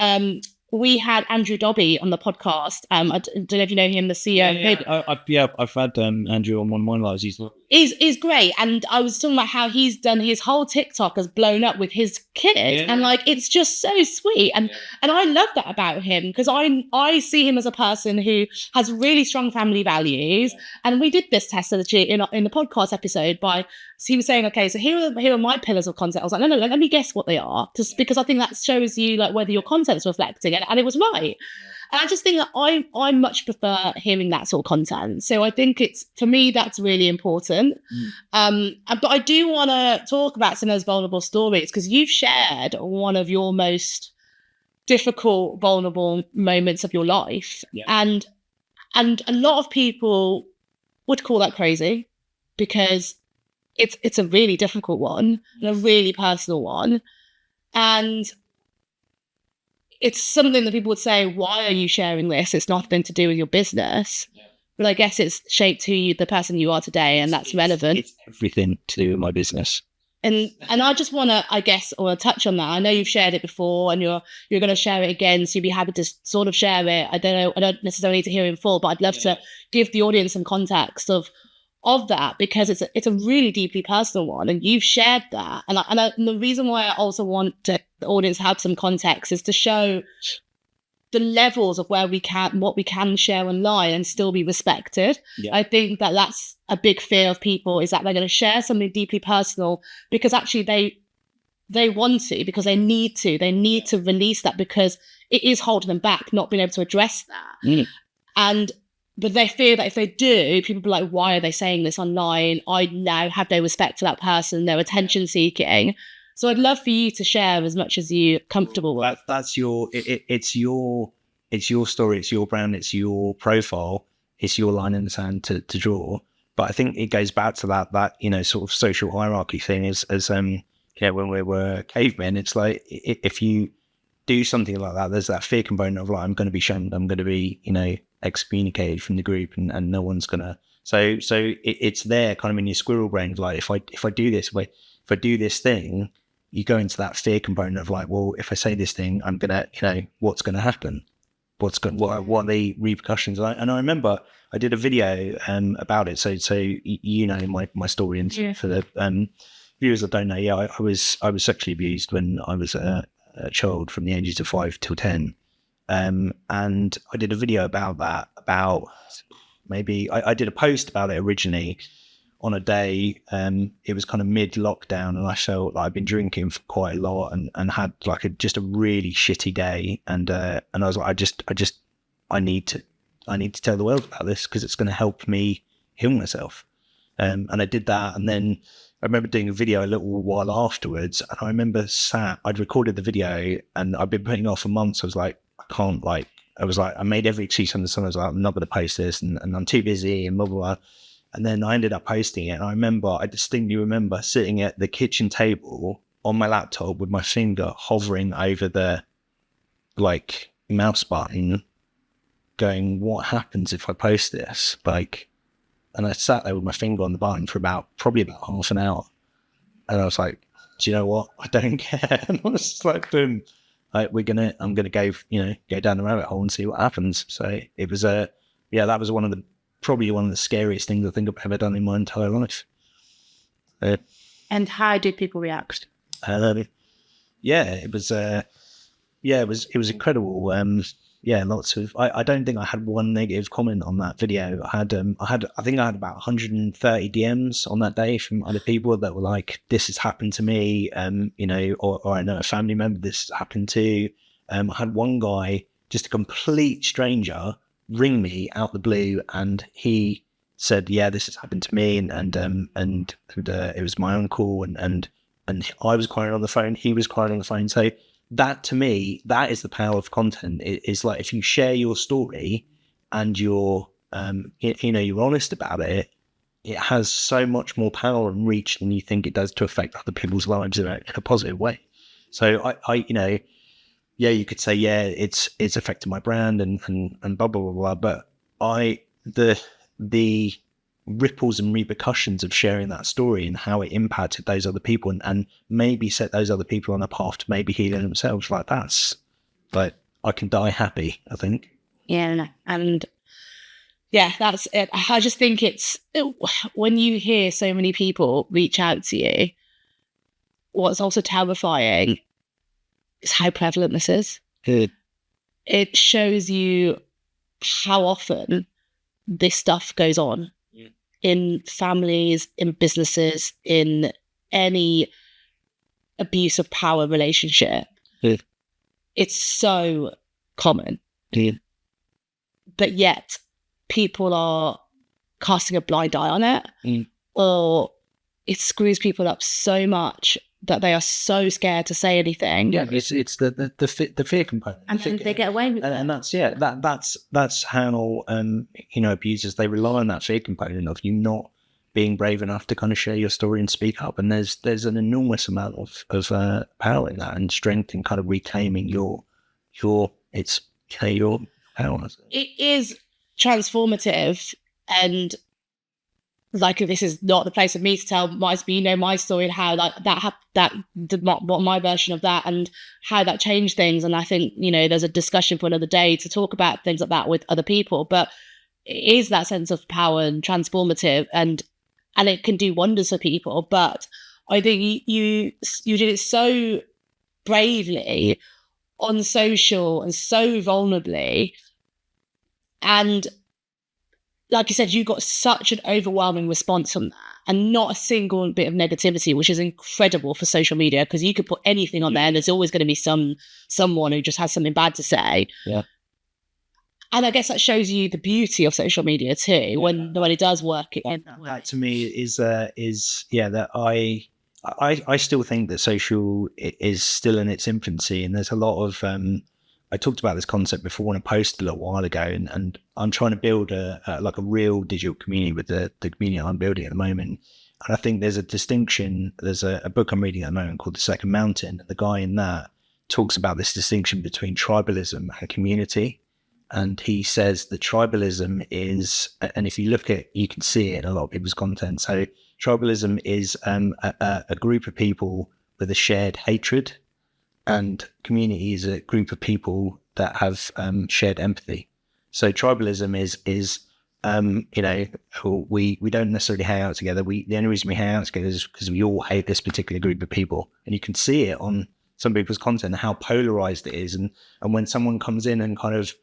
we had Andrew Dobby on the podcast. I don't know if you know him, the CEO. I've had Andrew on one of mine lives. He's great, and I was talking about how he's done his whole TikTok has blown up with his kid, and like, it's just so sweet, and I love that about him, because I see him as a person who has really strong family values, and we did this test actually in the podcast episode. So he was saying, okay, so here are my pillars of content. I was like, no, let me guess what they are, just because I think that shows you like whether your content's reflecting it, and it was right. And I just think that I much prefer hearing that sort of content. So I think for me, that's really important. But I do want to talk about some of those vulnerable stories, because you've shared one of your most difficult, vulnerable moments of your life. Yeah. And a lot of people would call that crazy, because it's a really difficult one and a really personal one. And it's something that people would say, why are you sharing this? It's nothing to do with your business. Yeah. But I guess it's shaped the person you are today, and that's relevant. It's everything to do with my business. And I just want to, touch on that. I know you've shared it before, and you're going to share it again, so you'd be happy to sort of share it. I don't necessarily need to hear it in full, but I'd love to give the audience some context of of that, because it's a really deeply personal one, and you've shared that. And the reason why I also want the audience to have some context is to show the levels of what we can share online and still be respected. Yeah. I think that that's a big fear of people, is that they're going to share something deeply personal because actually they want to, because they need to release that, because it is holding them back, not being able to address that. But they fear that if they do, people will be like, why are they saying this online? I now have no respect for that person. They're attention seeking. So I'd love for you to share as much as you're comfortable with. That's it's your story, it's your brand, it's your profile, it's your line in the sand to draw. But I think it goes back to that sort of social hierarchy thing. As when we were cavemen, it's like if you do something like that, there's that fear component of like, I'm going to be shunned, I'm going to be excommunicated from the group, and no one's gonna. So it's there kind of in your squirrel brain, like if I do this, if I do this thing, you go into that fear component of like, well, if I say this thing, I'm gonna, what's gonna happen? What are the repercussions? And I remember I did a video about it. So my story, and for the viewers that don't know, I was sexually abused when I was a child from the ages of 5 till 10. And I did a video about that, I did a post about it originally on a day. It was kind of mid-lockdown, and I felt like I'd been drinking for quite a lot and had like just a really shitty day. And I was like, I need to tell the world about this, because it's going to help me heal myself. And I did that, and then I remember doing a video a little while afterwards, and I remember I'd recorded the video, and I'd been putting it off for months. I was like, I made every excuse under the sun. I was like, I'm not going to post this, and I'm too busy, and blah, blah, blah. And then I ended up posting it. And I distinctly remember sitting at the kitchen table on my laptop with my finger hovering over the mouse button, going, what happens if I post this? And I sat there with my finger on the button for probably about half an hour. And I was like, do you know what? I don't care. And I was just like, boom. I'm gonna go down the rabbit hole and see what happens. So it was that was probably one of the scariest things I think I've ever done in my entire life. And how did people react? It was incredible. Lots of. I don't think I had one negative comment on that video. I think I had about 130 DMs on that day from other people that were like, "This has happened to me," or I know a family member this has happened to. I had one guy, just a complete stranger, ring me out the blue, and he said, "Yeah, this has happened to me," and it was my uncle, and I was crying on the phone, he was crying on the phone. So that, to me, that is the power of content. It is like, if you share your story and you're you're honest about it, it has so much more power and reach than you think it does to affect other people's lives in a positive way. So you could say, it's affected my brand and blah, blah, blah, blah. But the ripples and repercussions of sharing that story and how it impacted those other people and maybe set those other people on a path to maybe healing themselves, that's like, I can die happy, I think. Yeah. And that's it. I just think when you hear so many people reach out to you, what's also terrifying is how prevalent this is. Good. It shows you how often this stuff goes on in families, in businesses, in any abuse of power relationship. It's so common. But yet people are casting a blind eye on it, or it screws people up so much that they are so scared to say anything. Yeah, it's the fear component, and then they get away with it. And that's how abusers, they rely on that fear component of you not being brave enough to kind of share your story and speak up. And there's an enormous amount of power in that, and strength in kind of reclaiming your power. It is transformative, and like, this is not the place of me to tell my story and how what my version of that and how that changed things. And I think, there's a discussion for another day to talk about things like that with other people, but it is that sense of power and transformative. And and it can do wonders for people. But I think you did it so bravely on social and so vulnerably, and like you said, you got such an overwhelming response from that, and not a single bit of negativity, which is incredible for social media, because you could put anything on there and there's always going to be someone who just has something bad to say. Yeah. And I guess that shows you the beauty of social media too, when it does work. That to me is that I still think that social is still in its infancy, and there's a lot of I talked about this concept before in a post a little while ago, and I'm trying to build a real digital community with the community I'm building at the moment. And I think there's a distinction. There's a book I'm reading at the moment called The Second Mountain, and the guy in that talks about this distinction between tribalism and community. And he says that tribalism is, and if you look at, you can see it in a lot of people's content. So tribalism is a group of people with a shared hatred, and community is a group of people that have shared empathy. So tribalism is we don't necessarily hang out together. The only reason we hang out together is because we all hate this particular group of people, and you can see it on some people's content how polarized it is. And when someone comes in and kind of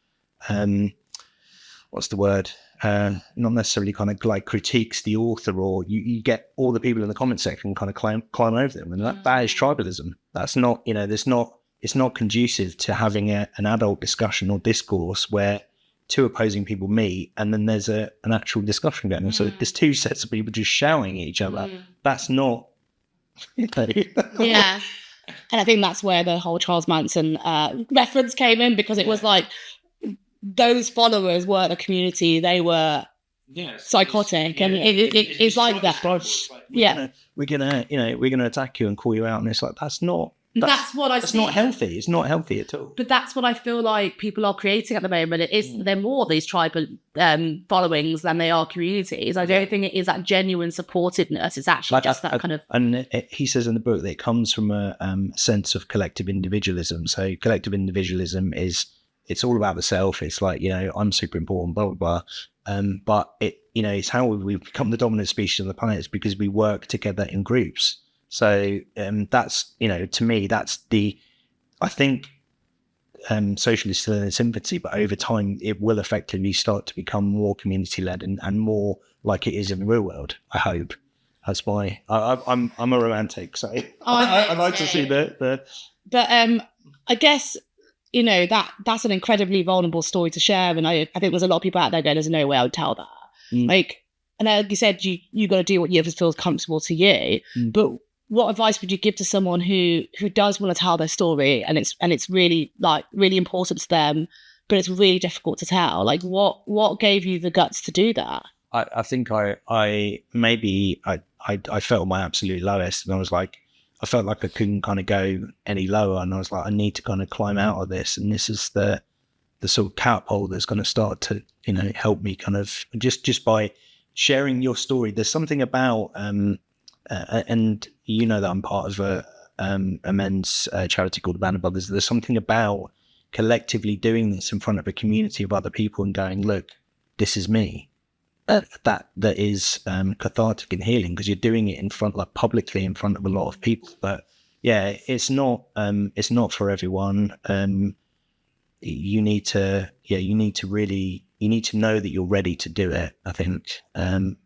what's the word? Not necessarily kind of like critiques the author, or you get all the people in the comment section kind of climb over them, and that is tribalism. That's not, it's not conducive to having an adult discussion or discourse where two opposing people meet and then there's an actual discussion going on. So there's two sets of people just shouting at each other. That's not. Yeah, and I think that's where the whole Charles Manson reference came in, because it was like, those followers weren't a community; they were psychotic, and it's like that. We're gonna attack you and call you out, and it's like that's not healthy. It's not healthy at all. But that's what I feel like people are creating at the moment. It is they're more these tribal followings than they are communities. I don't think it is that genuine supportiveness. It's actually just that kind of. And he says in the book that it comes from a sense of collective individualism. So collective individualism it's all about the self. It's like, I'm super important, blah, blah, blah. But it's how we've become the dominant species on the planet, is because we work together in groups. So that's, to me, that's I think social is still in its infancy, but over time it will effectively start to become more community-led and more like it is in the real world, I hope. That's why I'm a romantic, so I like to see the. But I guess, that's an incredibly vulnerable story to share, and I think there's a lot of people out there going, there's no way I would tell that. And like you said, you got to do what you feels comfortable to you. But what advice would you give to someone who does want to tell their story, and it's really really important to them, but it's really difficult to tell? Like what gave you the guts to do that? I think I felt my absolute lowest, and I was like, I felt like I couldn't kind of go any lower, and I was like, I need to kind of climb out of this, and this is the sort of catapult that's going to start to help me kind of just by sharing your story. There's something about and that I'm part of a men's charity called the Band of Brothers. There's something about collectively doing this in front of a community of other people and going, look, this is me. That is cathartic and healing, because you're doing it in front, like publicly in front of a lot of people. But yeah, it's not for everyone. You need to know that you're ready to do it, I think, and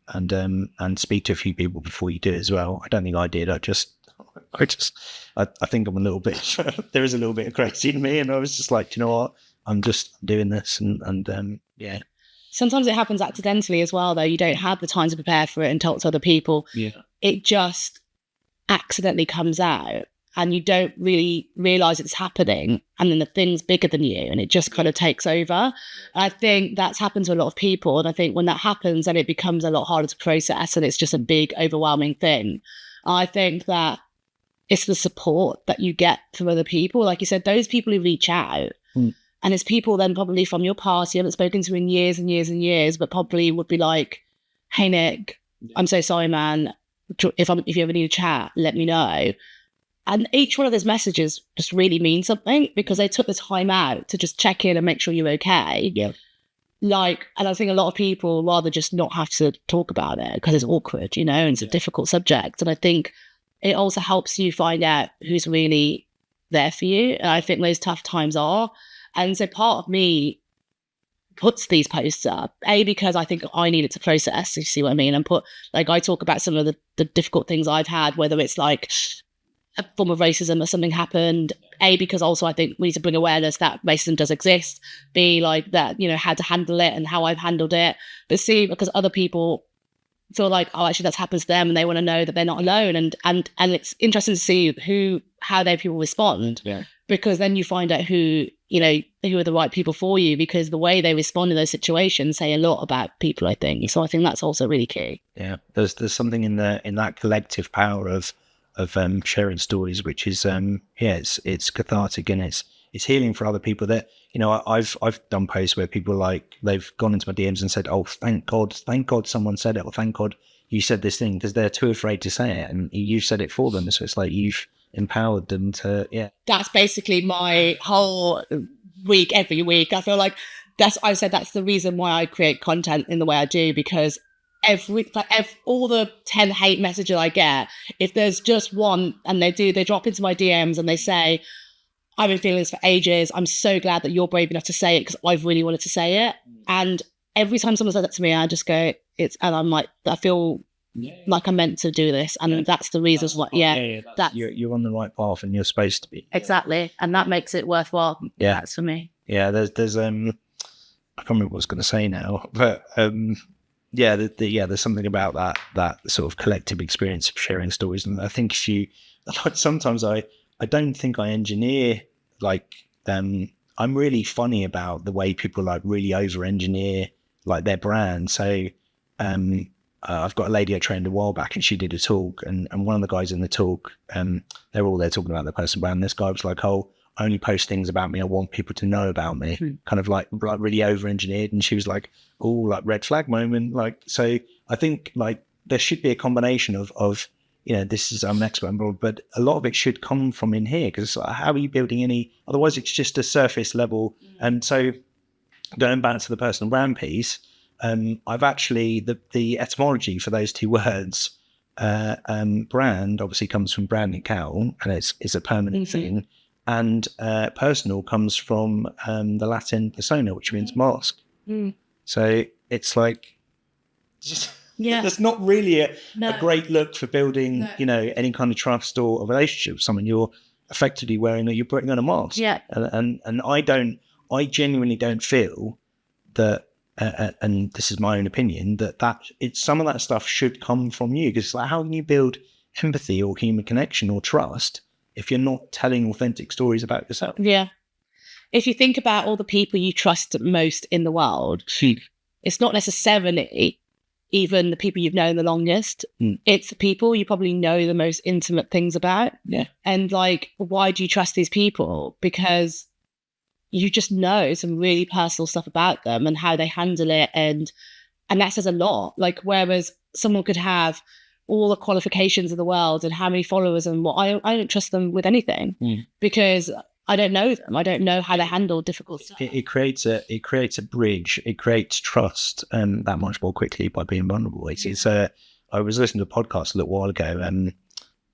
speak to a few people before you do it as well. I don't think I did. I think I'm a little bit. There is a little bit of crazy in me, and I was just like, you know what? I'm just doing this, and yeah. Sometimes it happens accidentally as well, though. You don't have the time to prepare for it and talk to other people. Yeah. It just accidentally comes out, and you don't really realise it's happening. And then the thing's bigger than you, and it just kind of takes over. I think that's happened to a lot of people. And I think when that happens, then it becomes a lot harder to process, and it's just a big, overwhelming thing. I think that it's the support that you get from other people. Like you said, those people who reach out, and it's people then probably from your past you haven't spoken to in years and years and years, but probably would be like, hey, Nick, I'm so sorry, man. If you ever need a chat, let me know. And each one of those messages just really means something, because they took the time out to just check in and make sure you're okay. Yeah. like, and I think a lot of people rather just not have to talk about it because it's awkward, you know, and it's a difficult subject. And I think it also helps you find out who's really there for you. And I think those tough times are. And so part of me puts these posts up, because I think I needed to process, you see what I mean? And I talk about some of the difficult things I've had, whether it's like a form of racism or something happened, because also I think we need to bring awareness that racism does exist, like that, you know, how to handle it and how I've handled it. But see, because other people feel like, oh, actually that's happened to them and they want to know that they're not alone. And it's interesting to see how their people respond. Yeah. Because then you find out who are the right people for you, because the way they respond in those situations say a lot about people, I think. So I think that's also really key. Yeah. There's something in that collective power of sharing stories, which is it's cathartic, and it's healing for other people. That, you know, I've done posts where people, like, they've gone into my DMs and said, oh, thank God someone said it, or thank God you said this thing, because they're too afraid to say it, and you said it for them. So it's like you've empowered them to, That's basically my whole week, every week. I feel like that's the reason why I create content in the way I do, because all the 10 hate messages I get, if there's just one and they drop into my DMs and they say, I've been feeling this for ages, I'm so glad that you're brave enough to say it because I've really wanted to say it. And every time someone says that to me, I just go, and I'm like, I feel like I'm meant to do this, and that's the reason why. That's you're on the right path, and you're supposed to be. Exactly, and that makes it worthwhile. Yeah, that's for me. Yeah, there's I can't remember what I was going to say now, but there's something about that sort of collective experience of sharing stories, and I think sometimes I don't think I engineer, like, I'm really funny about the way people, like, really over engineer, like, their brand. So I've got a lady I trained a while back, and she did a talk, and one of the guys in the talk, they're all there talking about their personal brand. This guy was like, oh, I only post things about me I want people to know about me, kind of like really over engineered. And she was like, oh, like, red flag moment. Like, so I think, like, there should be a combination of you know, this is, I'm an expert, but a lot of it should come from in here, because how are you building otherwise it's just a surface level. And so going back to the personal brand piece, I've actually, the etymology for those two words, brand obviously comes from branding cattle, and it's a permanent thing. And personal comes from the Latin persona, which means mask. So it's like, there's not really a great look for building, you know, any kind of trust or a relationship with someone. You're effectively you're putting on a mask. Yeah. And I genuinely don't feel that, and this is my own opinion, that some of that stuff should come from you, because, like, how can you build empathy or human connection or trust if you're not telling authentic stories about yourself? Yeah. If you think about all the people you trust most in the world, it's not necessarily even the people you've known the longest. It's the people you probably know the most intimate things about. Yeah. And, like, why do you trust these people? Because you just know some really personal stuff about them and how they handle it, and that says a lot. Like, whereas someone could have all the qualifications of the world and how many followers and what, I don't trust them with anything because I don't know them. I don't know how they handle difficult stuff. It creates a bridge. It creates trust that much more quickly by being vulnerable. I was listening to a podcast a little while ago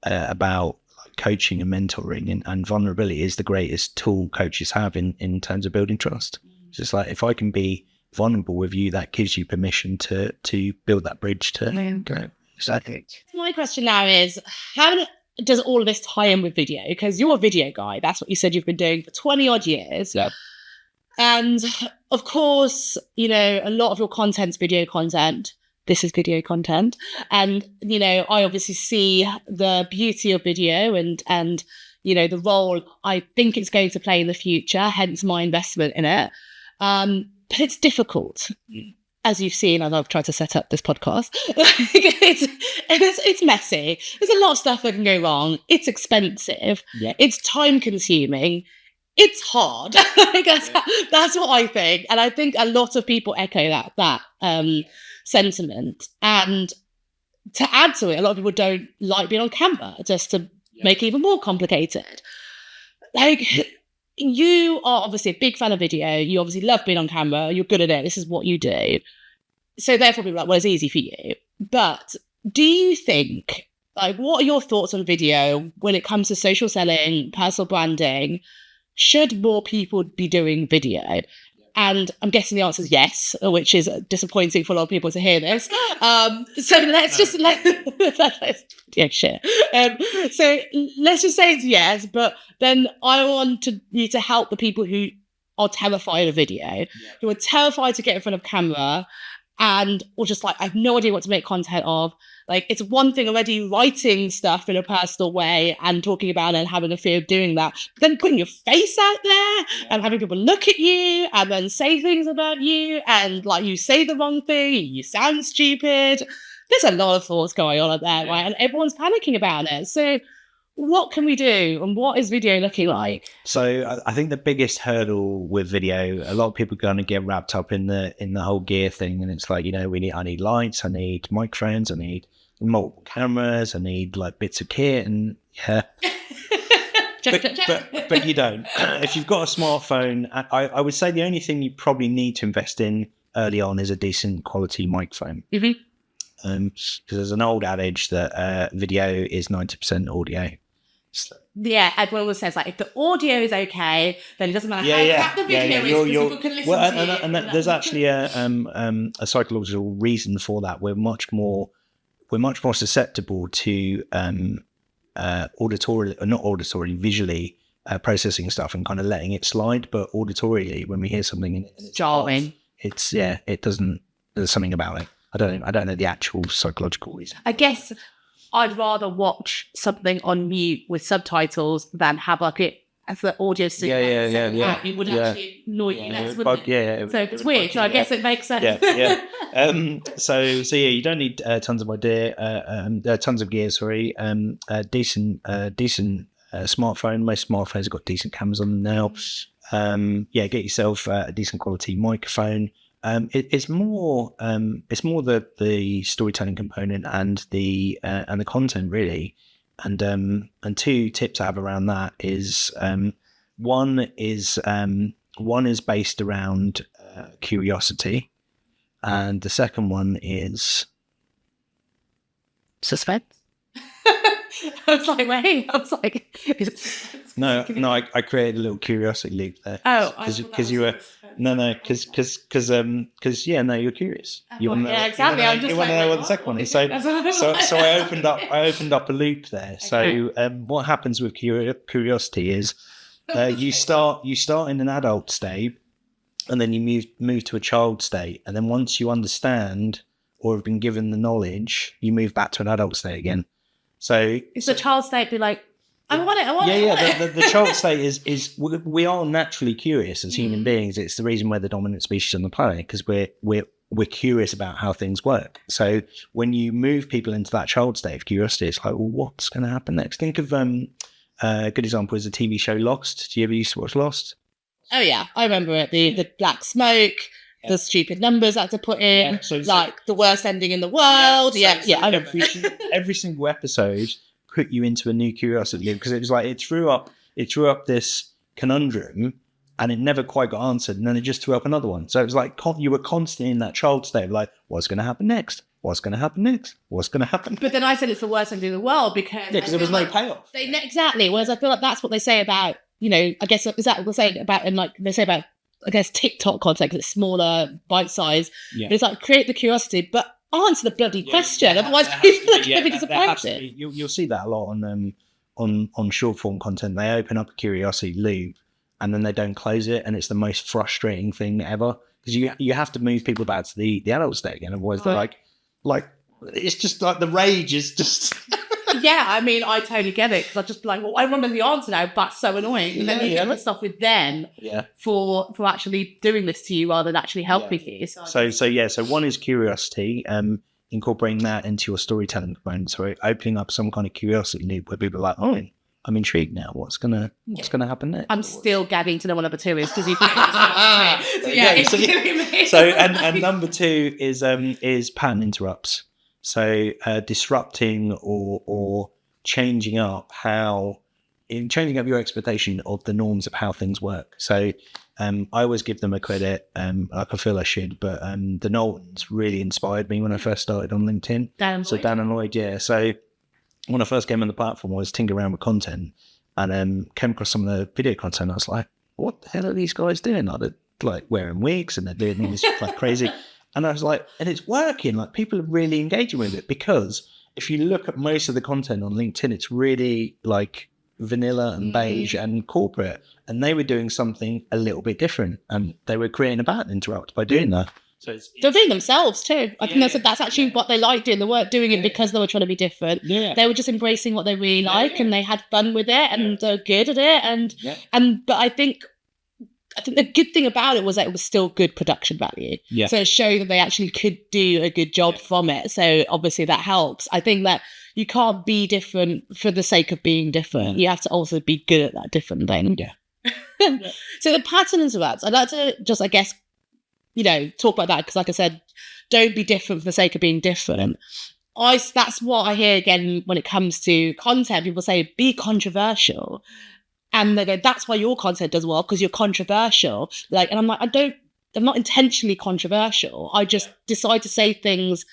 about coaching and mentoring, and vulnerability is the greatest tool coaches have in terms of building trust. It's just like, if I can be vulnerable with you, that gives you permission to build that bridge to go. Exactly. My question now is, how does all of this tie in with video? Because you're a video guy. That's what you said you've been doing for 20 odd years. Yeah. And of course, you know, a lot of your content's video content. This is video content. And, you know, I obviously see the beauty of video and, you know, the role I think it's going to play in the future, hence my investment in it. But it's difficult. As you've seen, as I've tried to set up this podcast, it's messy. There's a lot of stuff that can go wrong. It's expensive. Yeah. It's time consuming. It's hard. That's what I think. And I think a lot of people echo that sentiment. And to add to it, a lot of people don't like being on camera, just to make it even more complicated. Like, you are obviously a big fan of video. You obviously love being on camera. You're good at it. This is what you do. So therefore, people are like, well, it's easy for you. But do you think, like, what are your thoughts on video when it comes to social selling, personal branding? Should more people be doing video? And I'm guessing the answer is yes, which is disappointing for a lot of people to hear this. So let's just yeah, shit. So let's just say it's yes, but then I want you to help the people who are terrified of video, who are terrified to get in front of camera, and or just like I have no idea what to make content of. Like, it's one thing already writing stuff in a personal way and talking about it and having a fear of doing that. Then putting your face out there and having people look at you and then say things about you, and like you say the wrong thing, you sound stupid. There's a lot of thoughts going on out there, right? And everyone's panicking about it. So what can we do, and what is video looking like? So I think the biggest hurdle with video, a lot of people are going to get wrapped up in the whole gear thing, and it's like, you know, I need lights, I need microphones, I need multiple cameras, I need like bits of kit, and yeah. but you don't. If you've got a smartphone, I would say the only thing you probably need to invest in early on is a decent quality microphone. Mm-hmm. Because there's an old adage that video is 90% audio. So. Yeah, everyone always says, like, if the audio is okay, then it doesn't matter how crap the video is, because people can listen to and there's actually a psychological reason for that. We're much more susceptible to visually processing stuff and kind of letting it slide, but auditorily, when we hear something and it's jarring, it doesn't. There's something about it. I don't know the actual psychological reason. I guess I'd rather watch something on mute with subtitles than have like it as the audio signal. Yeah. It would actually annoy you less, wouldn't it? So it's weird. So I guess it makes sense. So you don't need tons of tons of gear. Sorry, decent smartphone. Most smartphones have got decent cameras on them now. Get yourself a decent quality microphone. It's more the storytelling component and the content, really. And two tips I have around that is one is based around curiosity, and the second one is suspense. I was like, wait. I was like, no. I created a little curiosity loop there. Oh, because you were because you're curious. You want to know, exactly. You want to know what the second one is. So I opened up a loop there. So what happens with curiosity is you start in an adult state, and then you move to a child state, and then once you understand or have been given the knowledge, you move back to an adult state again. So it's the child state be like, I want it. The child state is we are naturally curious as human beings. It's the reason we're the dominant species on the planet, because we're curious about how things work. So when you move people into that child state of curiosity, it's like, well, what's going to happen next? Think of a good example is the TV show Lost. Do you ever used to watch Lost? Oh yeah, I remember it. The black smoke. The stupid numbers I had to put in, like the worst ending in the world. I remember. Every single episode put you into a new curiosity loop, because it was like it threw up this conundrum, and it never quite got answered, and then it just threw up another one. So it was like you were constantly in that child state, like, what's going to happen next? What's going to happen next? What's going to happen? But then I said it's the worst ending in the world because there was no payoff. Exactly. Whereas I feel like that's what they say about, I guess is that what they say about, and like they say about, I guess, TikTok content, because it's smaller, bite size. But it's like, create the curiosity, but answer the bloody question. Otherwise, people are going to be disappointed. You'll see that a lot on short form content. They open up a curiosity loop and then they don't close it, and it's the most frustrating thing ever, because you have to move people back to the adult state again. Otherwise, they're like it's just like the rage is just. Yeah, I mean, I totally get it, because I just like, well, I remember the answer now, but so annoying. And then you get stuff with them for actually doing this to you rather than actually helping you. So one is curiosity, incorporating that into your storytelling component. So opening up some kind of curiosity loop where people are like, oh, I'm intrigued now. What's gonna happen next? I'm still gagging to know what number 2 is, because you. And number 2 is pattern interrupts. So disrupting or changing up how in changing up your expectation of the norms of how things work. So I always give them a credit, like I feel I should, but the Knowltons really inspired me when I first started on LinkedIn. Dan and Lloyd, yeah. So when I first came on the platform, I was tinkering around with content and came across some of the video content. I was like, what the hell are these guys doing? Like, they're like wearing wigs and they're doing all this like crazy. And I was like, and it's working. Like, people are really engaging with it, because if you look at most of the content on LinkedIn, it's really like vanilla and beige and corporate, and they were doing something a little bit different, and they were creating a pattern interrupt by doing that. So they're being themselves too. I think that's actually what they like doing. They weren't doing it because they were trying to be different. Yeah. They were just embracing what they really like, and they had fun with it, and they're good at it. But I think the good thing about it was that it was still good production value. Yeah. So it showed that they actually could do a good job from it. So obviously that helps. I think that you can't be different for the sake of being different. You have to also be good at that different thing. Yeah. So the pattern interrupts, I'd like to just, I guess, talk about that, because like I said, don't be different for the sake of being different. That's what I hear again when it comes to content. People say, be controversial. And they go, that's why your content does well, because you're controversial. And I'm like, I'm not intentionally controversial. I just decide to say things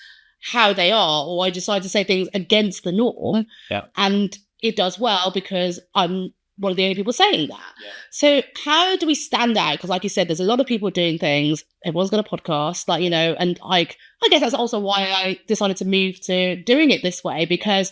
how they are, or I decide to say things against the norm. Yeah. And it does well because I'm one of the only people saying that. Yeah. So how do we stand out? Because like you said, there's a lot of people doing things. Everyone's got a podcast, and I guess that's also why I decided to move to doing it this way, because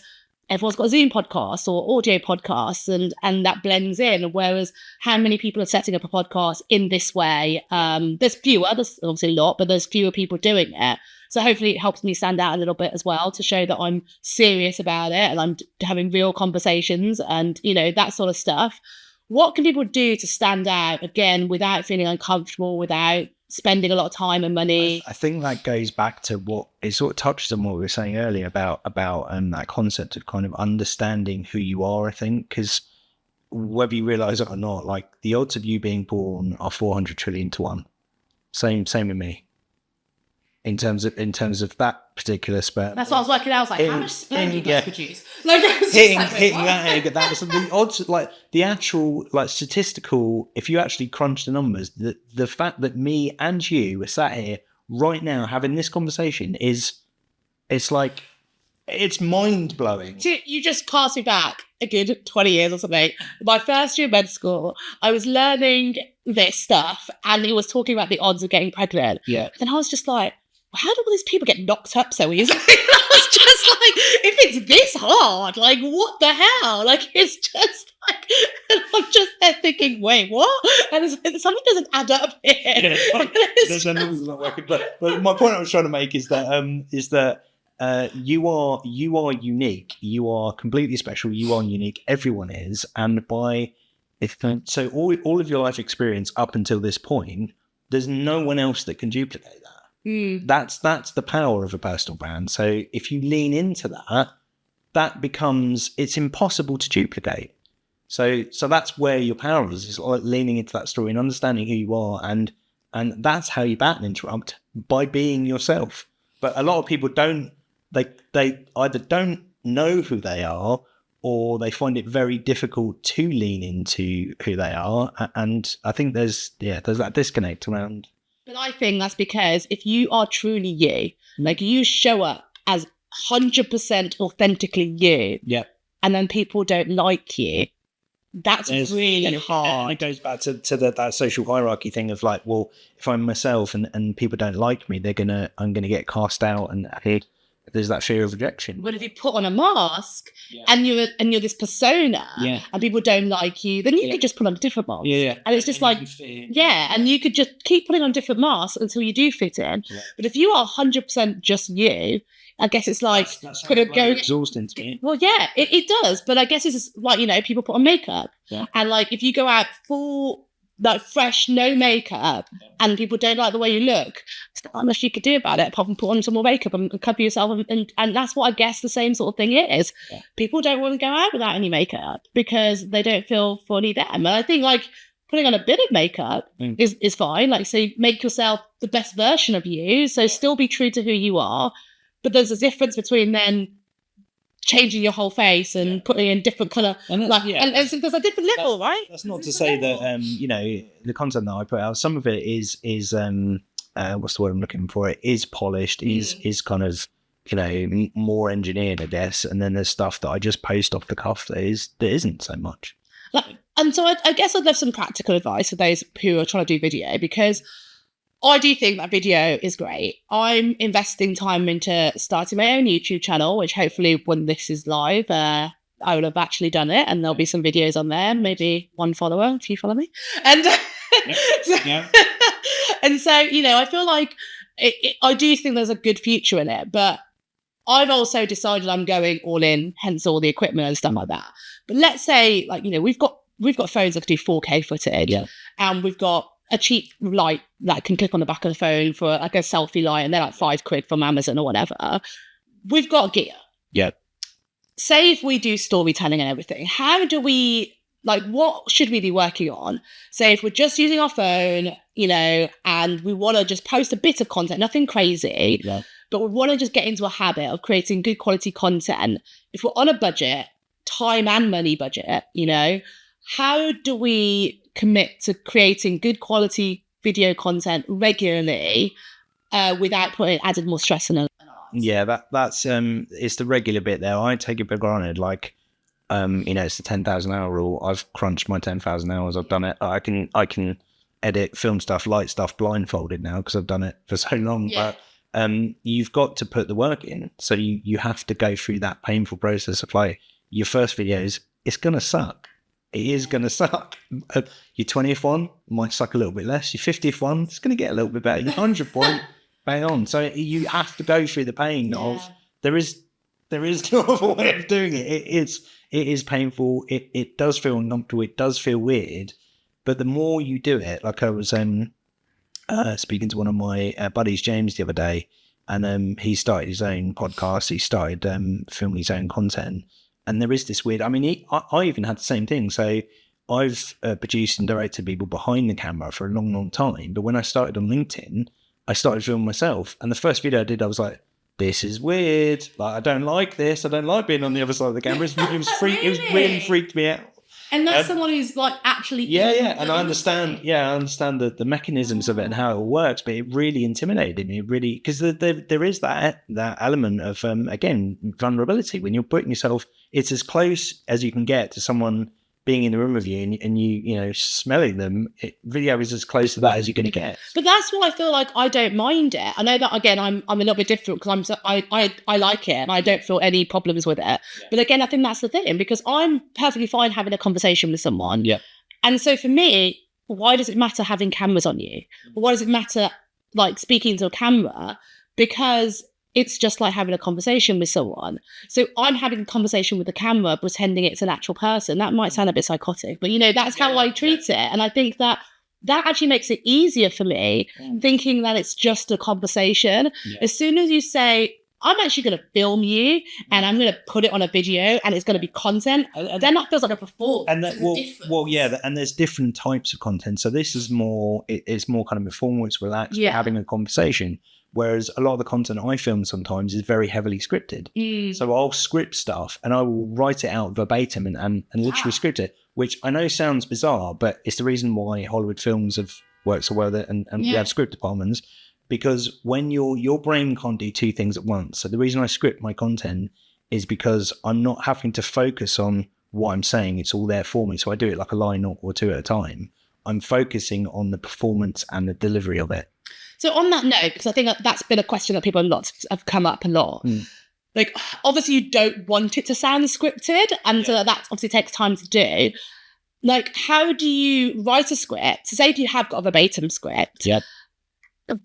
everyone's got a Zoom podcast or audio podcasts, and that blends in. Whereas how many people are setting up a podcast in this way? There's fewer, there's obviously a lot, but there's fewer people doing it. So hopefully it helps me stand out a little bit as well, to show that I'm serious about it and I'm having real conversations and, that sort of stuff. What can people do to stand out, again, without feeling uncomfortable, without spending a lot of time and money? I think that goes back to what it sort of touches on what we were saying earlier about that concept of kind of understanding who you are, I think, because whether you realize it or not, like, the odds of you being born are 400 trillion to 1. Same with me. In terms of that particular sperm. That's what I was working out. I was like, how much sperm do you guys produce? Hitting that egg, that was the odds, like the actual, like, statistical, if you actually crunch the numbers, the fact that me and you are sat here right now having this conversation it's mind blowing. You just cast me back a good 20 years or something. My first year of med school, I was learning this stuff, and he was talking about the odds of getting pregnant. Yeah. And I was just like, how do all these people get knocked up so easily? I was just like, if it's this hard, like, what the hell? Like, it's just like, and I'm just there thinking, wait, what? And something doesn't add up here. Yeah, there's not working. But my point I was trying to make is that you are unique. You are completely special. You are unique. Everyone is. And so all of your life experience up until this point, there's no one else that can duplicate that. That's the power of a personal brand. So if you lean into that becomes, it's impossible to duplicate. So that's where your power is like leaning into that story and understanding who you are, and that's how you pattern interrupt, by being yourself. But a lot of people don't. They either don't know who they are, or they find it very difficult to lean into who they are. And I think there's that disconnect around. But I think that's because if you are truly you, like, you show up as 100% authentically you, and then people don't like you, that's really hard. It goes back to that social hierarchy thing of like, well, if I'm myself and people don't like me, I'm gonna get cast out, and there's that fear of rejection. But if you put on a mask and you're this persona, and people don't like you, then you could just put on a different mask. And it's just and you could just keep putting on different masks until you do fit in. But if you are 100% just you, I guess it's like could it go exhausting to me? Well, yeah, it does. But I guess it's like, people put on makeup, and like if you go out full, like, fresh, no makeup, and people don't like the way you look, there's not much you could do about it apart from put on some more makeup and cover yourself, and that's what I guess the same sort of thing is. People don't want to go out without any makeup because they don't feel fully them. And I think, like, putting on a bit of makeup is fine. Like, so make yourself the best version of you, so still be true to who you are, but there's a difference between then changing your whole face and putting in different colour. And Like, and there's a different level, right? That's not to say that you know, the content that I put out, some of it is what's the word I'm looking for? It is polished, is kind of, you know, more engineered, I guess. And then there's stuff that I just post off the cuff that isn't so much. Like, and so I guess I'd love some practical advice for those who are trying to do video, because I do think that video is great. I'm investing time into starting my own YouTube channel, which hopefully when this is live, I will have actually done it, and there'll be some videos on there, maybe one follower if you follow me. And and so, you know, I feel like I do think there's a good future in it, but I've also decided I'm going all in, hence all the equipment and stuff like that. But let's say, like, you know, we've got phones that can do 4K footage, and we've got a cheap light that can click on the back of the phone for like a selfie light, and they're like £5 from Amazon or whatever. We've got gear. Yeah. Say if we do storytelling and everything, how do we, like, what should we be working on? Say if we're just using our phone, you know, and we want to just post a bit of content, nothing crazy, but we want to just get into a habit of creating good quality content. If we're on a budget, time and money budget, you know, how do we commit to creating good quality video content regularly without adding more stress in it? Yeah, that's it's the regular bit there. I take it for granted. Like, you know, it's the 10,000 hour rule. I've crunched my 10,000 hours. I've done it. I can edit, film stuff, light stuff blindfolded now because I've done it for so long. But you've got to put the work in. So you have to go through that painful process of, like, your first videos, it's gonna suck. It is going to suck. Your 20th one might suck a little bit less. Your 50th one, it's going to get a little bit better. Your 100th one, bang on. So you have to go through the pain of, there is no other way of doing it. It is painful. It does feel uncomfortable. It does feel weird. But the more you do it, like I was speaking to one of my buddies, James, the other day, and he started his own podcast. He started filming his own content. And there is this weird, I mean, I even had the same thing. So I've produced and directed people behind the camera for a long, long time. But when I started on LinkedIn, I started filming myself. And the first video I did, I was like, this is weird. Like, I don't like this. I don't like being on the other side of the camera. It really freaked me out. And that's someone who's like actually... Yeah. And I understand the mechanisms of it and how it all works, but it really intimidated me. Really, because there is that element of, again, vulnerability. When you're putting yourself, it's as close as you can get to someone being in the room with you and you know, smelling them. Video is as close to that as you're going to get. But that's why I feel like I don't mind it. I know that, again, I'm a little bit different because I like it and I don't feel any problems with it. Yeah. But again, I think that's the thing, because I'm perfectly fine having a conversation with someone. Yeah. And so for me, why does it matter having cameras on you? Why does it matter, like, speaking to a camera? Because it's just like having a conversation with someone. So I'm having a conversation with the camera, pretending it's an actual person. That might sound a bit psychotic, but, you know, that's how I treat it. And I think that actually makes it easier for me, thinking that it's just a conversation. Yeah. As soon as you say, I'm actually going to film you and I'm going to put it on a video and it's going to be content, then that feels like a performance. And and there's different types of content. So this is more, it's more kind of informal, it's relaxed, having a conversation. Whereas a lot of the content I film sometimes is very heavily scripted. So I'll script stuff and I will write it out verbatim and literally script it, which I know sounds bizarre, but it's the reason why Hollywood films have worked so well there and we have script departments, because when your brain can't do two things at once. So the reason I script my content is because I'm not having to focus on what I'm saying. It's all there for me. So I do it like a line or two at a time. I'm focusing on the performance and the delivery of it. So on that note, because I think that's been a question that people have come up a lot. Like, obviously you don't want it to sound scripted, and so that obviously takes time to do. Like, how do you write a script? So say if you have got a verbatim script,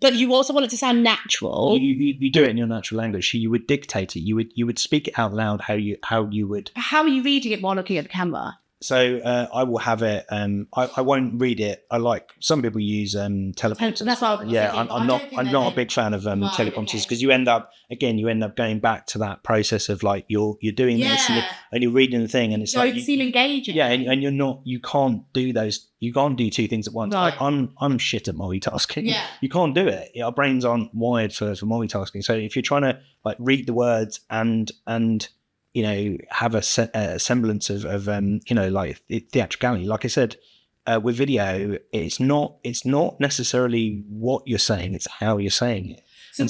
but you also want it to sound natural. You do it in your natural language. You would dictate it. You would speak it out loud. How you would. How are you reading it while looking at the camera? So I will have it. I won't read it. I like, some people use teleprompters. That's what I'm not a big fan of teleprompters, because you end up going back to that process of, like, you're doing this and you're reading the thing and it's like you seem engaging. Yeah, and you can't do those. You can't do two things at once. Right. I'm shit at multitasking. Yeah. You can't do it. Our brains aren't wired for multitasking. So if you're trying to, like, read the words and have a semblance of like theatricality. Like I said, with video, it's not necessarily what you're saying; it's how you're saying it. And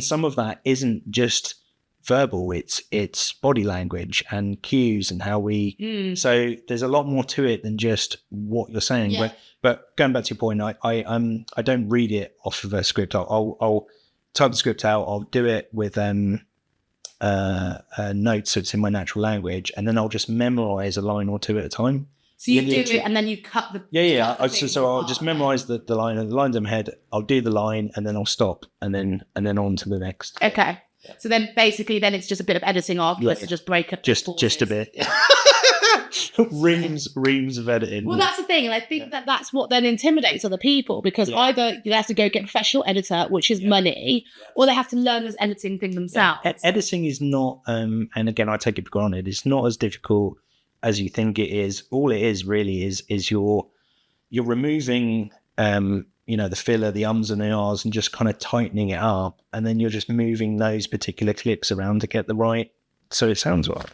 some of that isn't just verbal; it's body language and cues and how we. So there's a lot more to it than just what you're saying. Yeah. But going back to your point, I don't read it off of a script. I'll type the script out. I'll do it with notes, so it's in my natural language, and then I'll just memorize a line or two at a time. So you do it, and then you cut the So I'll just memorize the line, and the line's in my head. I'll do the line, and then I'll stop, and then on to the next. Okay. So then basically, then it's just a bit of editing afterwards to just break up. Just a bit. reams of editing. Well, that's the thing, and I think that's what then intimidates other people, because either you have to go get a professional editor, which is money, or they have to learn this editing thing themselves. Editing is not, and again, I take it for granted, it's not as difficult as you think it is. All it is really is you're removing the filler, the ums and the ahs, and just kind of tightening it up, and then you're just moving those particular clips around to get the right, so it sounds right.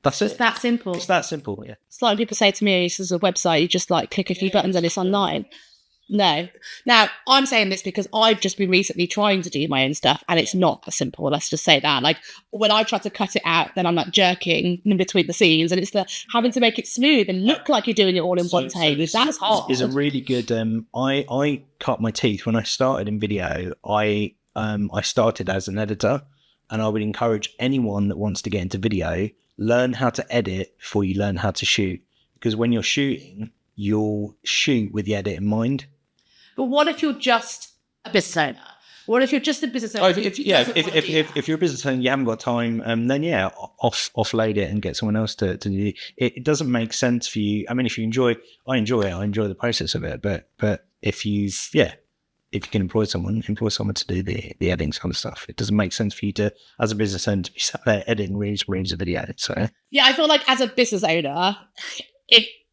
That's it. It's that simple. It's that simple, yeah. It's like people say to me, this is a website, you just like click a few buttons and it's online. No. Now, I'm saying this because I've just been recently trying to do my own stuff, and it's not as simple. Let's just say that. Like, when I try to cut it out, then I'm like jerking in between the scenes, and it's the having to make it smooth and look like you're doing it all in one take. That's hard. Is a really good. I cut my teeth when I started in video. I started as an editor, and I would encourage anyone that wants to get into video, learn how to edit before you learn how to shoot, because when you're shooting, you'll shoot with the edit in mind. But what if you're just a business owner? What if you're just a business owner? If you're a business owner and you haven't got time, then offload it and get someone else to do it. It doesn't make sense for you. I mean, if you enjoy it. I enjoy the process of it. But if you can employ someone to do the editing kind of stuff. It doesn't make sense for you to, as a business owner, to be sat there editing reams of video. So yeah, I feel like as a business owner,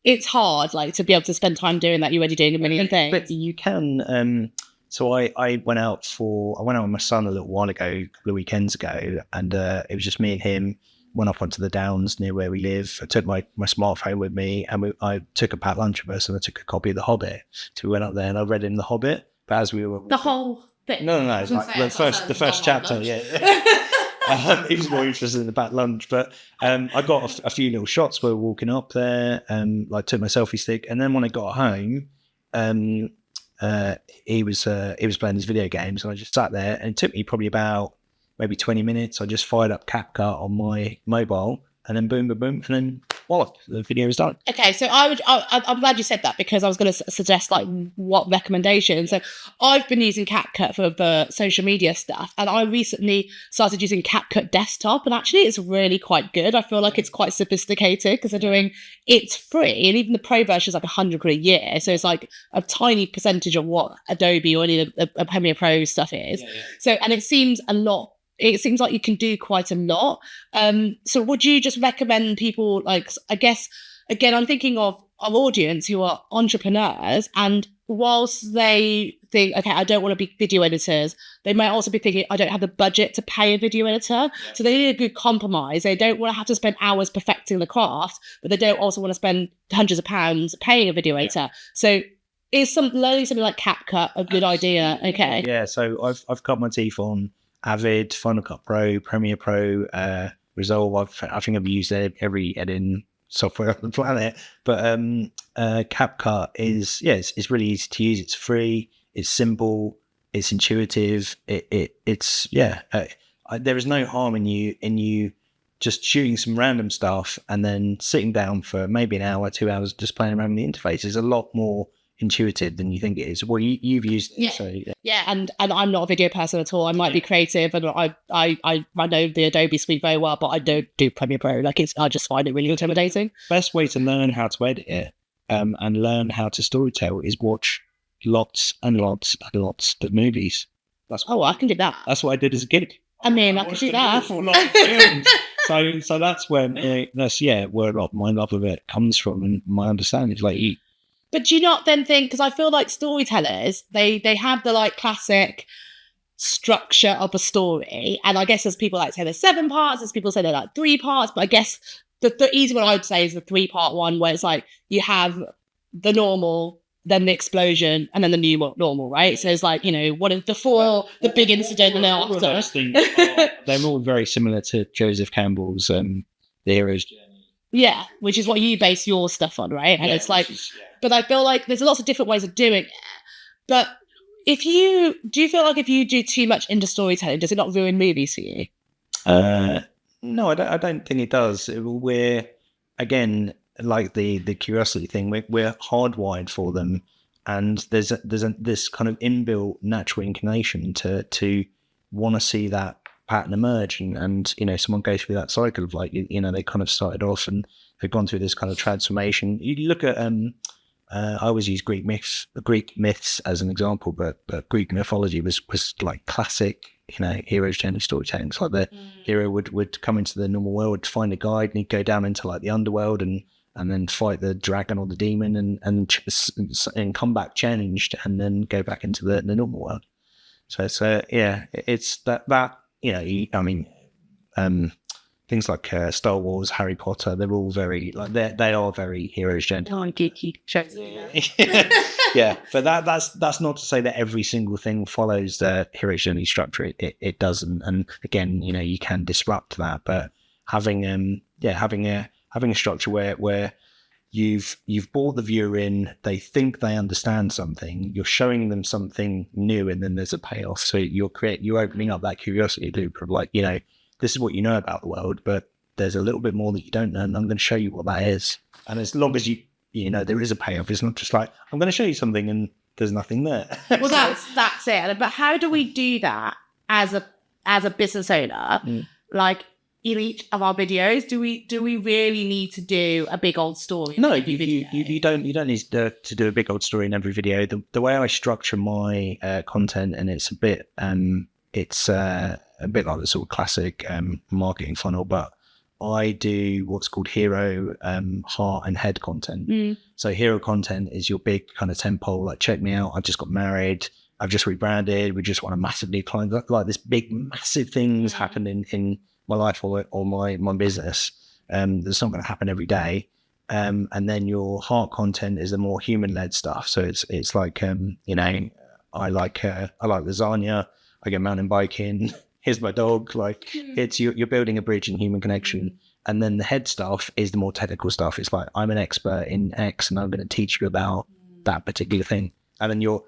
it's hard, like, to be able to spend time doing that. You're already doing a million things. But you can. So I went out with my son a little while ago, a couple of weekends ago, and it was just me and him. Went up onto the downs near where we live. I took my smartphone with me, and I took a packed lunch with us, and I took a copy of The Hobbit. So we went up there, and I read him The Hobbit. But as we were the whole thing. No. It's like the first chapter. Yeah. He was more interested in the back lunch, but I got a few little shots while we were walking up there, like took my selfie stick, and then when I got home, he was playing his video games, and I just sat there, and it took me probably about maybe 20 minutes. I just fired up CapCut on my mobile, and then boom, boom, boom, and then voila, the video is done. Okay, so I'm glad you said that, because I was going to suggest like what recommendations. So I've been using CapCut for the social media stuff, and I recently started using CapCut Desktop, and actually it's really quite good. I feel like it's quite sophisticated, considering it's free, and even the pro version is like £100 a year, so it's like a tiny percentage of what Adobe or any of a Premiere Pro stuff is. Yeah. So, and it seems a lot. It seems like you can do quite a lot. So would you just recommend people, like, I guess, again, I'm thinking of our audience who are entrepreneurs, and whilst they think, okay, I don't want to be video editors, they might also be thinking, I don't have the budget to pay a video editor. Yeah. So they need a good compromise. They don't want to have to spend hours perfecting the craft, but they don't also want to spend hundreds of pounds paying a video editor. So is learning something like CapCut a good idea? Okay. Yeah, so I've cut my teeth on Avid, Final Cut Pro, Premiere Pro, Resolve. I think I've used every editing software on the planet. But CapCut is, it's really easy to use. It's free. It's simple. It's intuitive. There is no harm in you just shooting some random stuff and then sitting down for maybe an hour, 2 hours, just playing around with the interface. It's a lot more intuitive than you think it is. Well, you've used it. Yeah. So and I'm not a video person at all. I might be creative, and I know the Adobe suite very well, but I don't do Premiere Pro. Like, I just find it really intimidating. Best way to learn how to edit it and learn how to storytell is watch lots and lots and lots of movies. I can do that. That's what I did as a kid. I mean, I can do that. So that's when where a lot of my love of it comes from, and my understanding is like. But do you not then think, because I feel like storytellers, they have the like classic, structure of a story. And I guess there's people like say there's 7 parts, there's people say they're like 3 parts, but I guess the easy one I would say is the 3-part one, where it's like you have the normal, then the explosion, and then the new normal, right? So it's like, you know, what is before the big incident and then after. Those things they're all very similar to Joseph Campbell's The Hero's Journey. Yeah, which is what you base your stuff on, right? And it's like, but I feel like there's lots of different ways of doing it. But do you feel like if you do too much into storytelling, does it not ruin movies for you? No, I don't think it does. We're, again, like the curiosity thing, we're hardwired for them, and there's this kind of inbuilt natural inclination to want to see that pattern emerge, and you know, someone goes through that cycle of like, you know, they kind of started off and they've gone through this kind of transformation. You look at I always use Greek myths as an example, but Greek mythology was like classic, you know, hero's journey storytelling. It's like the hero would come into the normal world, find a guide, and he'd go down into like the underworld and then fight the dragon or the demon and come back changed, and then go back into the normal world. So yeah, it's that you know, I mean, things like Star Wars, Harry Potter, they're all very like they are very hero's journey. Oh, geeky shows. Yeah, but that's not to say that every single thing follows the hero's journey structure. It doesn't, and again, you know, you can disrupt that. But having a structure where you've brought the viewer in, they think they understand something, you're showing them something new, and then there's a payoff. So you're opening up that curiosity loop of like, you know, this is what you know about the world, but there's a little bit more that you don't know, and I'm going to show you what that is. And as long as you know there is a payoff, it's not just like, I'm going to show you something and there's nothing there. Well, that's it. But how do we do that as a business owner? Like in each of our videos, do we really need to do a big old story? No, you don't need to do a big old story in every video. The way I structure my content, and it's a bit like the sort of classic marketing funnel, but I do what's called hero, heart and head content. So hero content is your big kind of tentpole, like, check me out, I've just got married, I've just rebranded, we just want a massive new client, like this big massive things happen in my life or my business. That's not going to happen every day. And then your heart content is the more human led stuff. So it's like, you know, I like lasagna, I go mountain biking, here's my dog, like it's you're building a bridge in human connection. And then the head stuff is the more technical stuff. It's like, I'm an expert in X and I'm going to teach you about that particular thing. And then you're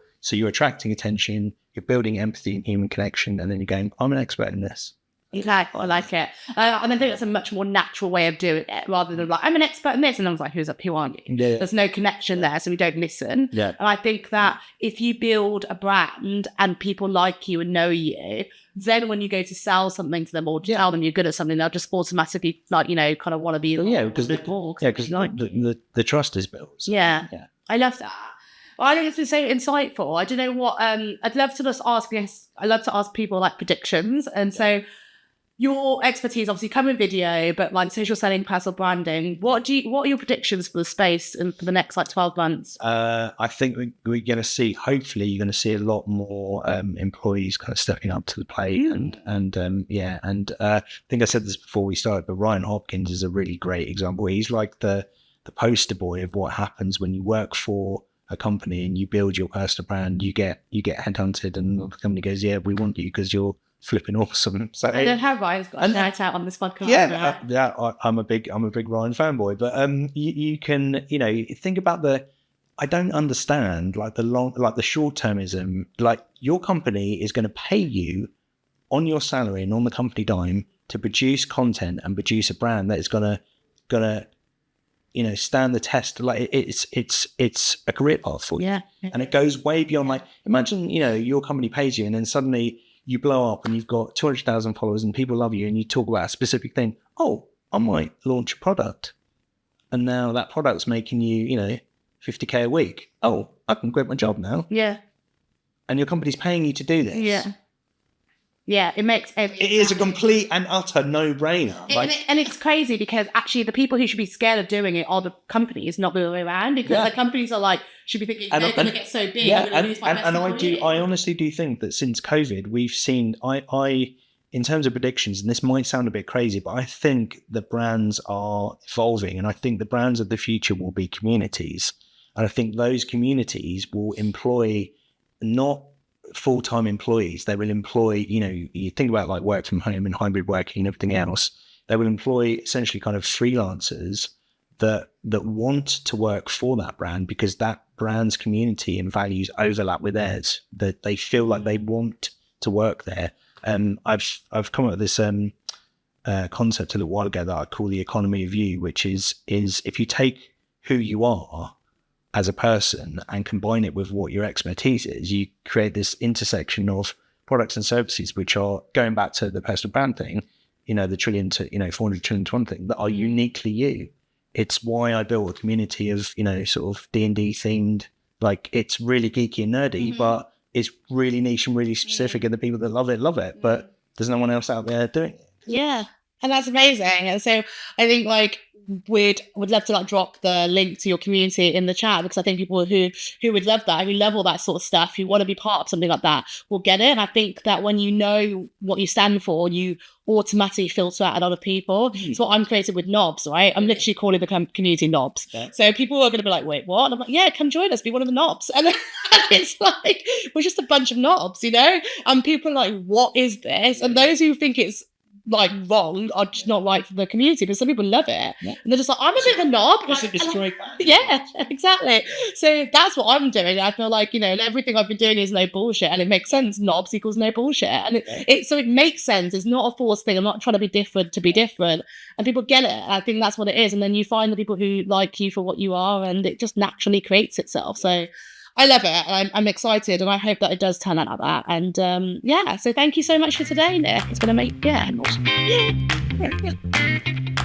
attracting attention, you're building empathy and human connection, and then you're going, I'm an expert in this. Exactly, I like it. And I think that's a much more natural way of doing it, rather than like, I'm an expert in this, and I was like, who aren't you? Yeah. There's no connection there, so we don't listen. Yeah. And I think that if you build a brand and people like you and know you, then when you go to sell something to them or tell them you're good at something, they'll just automatically, like, you know, kind of want to be because the trust is built. Yeah, I love that. Well, I think it's been so insightful. I don't know what I'd love to just ask. Yes, I love to ask people like predictions, and so your expertise obviously come in video, but like social selling, personal branding. What are your predictions for the space and for the next like 12 months? I think we're going to see. Hopefully, you're going to see a lot more employees kind of stepping up to the plate, and I think I said this before we started, but Ryan Hopkins is a really great example. He's like the poster boy of what happens when you work for a company and you build your personal brand. You get headhunted, and the company goes, "Yeah, we want you because you're flipping awesome." So I don't have Ryan's got a shout out on this podcast. I'm a big Ryan fanboy, but you can, you know, think about I don't understand like the short termism. Like, your company is going to pay you on your salary and on the company dime to produce content and produce a brand that is gonna you know, stand the test. Like, it's a career path for you. Yeah. And it goes way beyond, like, imagine, you know, your company pays you and then suddenly you blow up and you've got 200,000 followers and people love you, and you talk about a specific thing. Oh, I might launch a product. And now that product's making you, you know, 50K a week. Oh, I can quit my job now. Yeah. And your company's paying you to do this. Yeah. Yeah, it makes It is a complete and utter no-brainer. And it's crazy because actually the people who should be scared of doing it are the companies, not the other way around. Because the companies are like, should be thinking they're going to get so big. Yeah, I'm gonna lose my best employee. I honestly do think that since COVID, we've seen, in terms of predictions, and this might sound a bit crazy, but I think the brands are evolving, and I think the brands of the future will be communities. And I think those communities will employ not full-time employees. They will employ, you think about like work from home and hybrid working and everything else. They will employ essentially kind of freelancers that want to work for that brand because that brand's community and values overlap with theirs, that they feel like they want to work there. I've come up with this concept a little while ago that I call the economy of you, which is if you take who you are as a person and combine it with what your expertise is, you create this intersection of products and services, which are, going back to the personal brand thing, the trillion to 400 trillion to one thing, that are uniquely you. It's why I built a community of sort of D&D themed, like it's really geeky and nerdy, but it's really niche and really specific, and the people that love it, but there's no one else out there doing it. Yeah, and that's amazing. And so I think like would love to like drop the link to your community in the chat, because I think people who would love that, who love all that sort of stuff, who want to be part of something like that, will get it. And I think that when you know what you stand for, you automatically filter out other people. So what I'm creating with Knobs, right? I'm literally calling the community Knobs. Okay. So people are going to be like, wait, what? And I'm like, yeah, come join us, be one of the Knobs. And it's like, we're just a bunch of Knobs, And people are like, what is this? And those who think it's like wrong are just not right for the community, but some people love it, and they're just like, I'm a bit of a knob. Yeah, exactly. So that's what I'm doing. I feel like everything I've been doing is no bullshit, and it makes sense. Knobs equals no bullshit, and so it makes sense. It's not a forced thing. I'm not trying to be different to be different, and people get it. I think that's what it is, and then you find the people who like you for what you are, and it just naturally creates itself. So I love it. I'm excited, and I hope that it does turn out like that. And so thank you so much for today, Nick. It's going to make awesome. Yeah.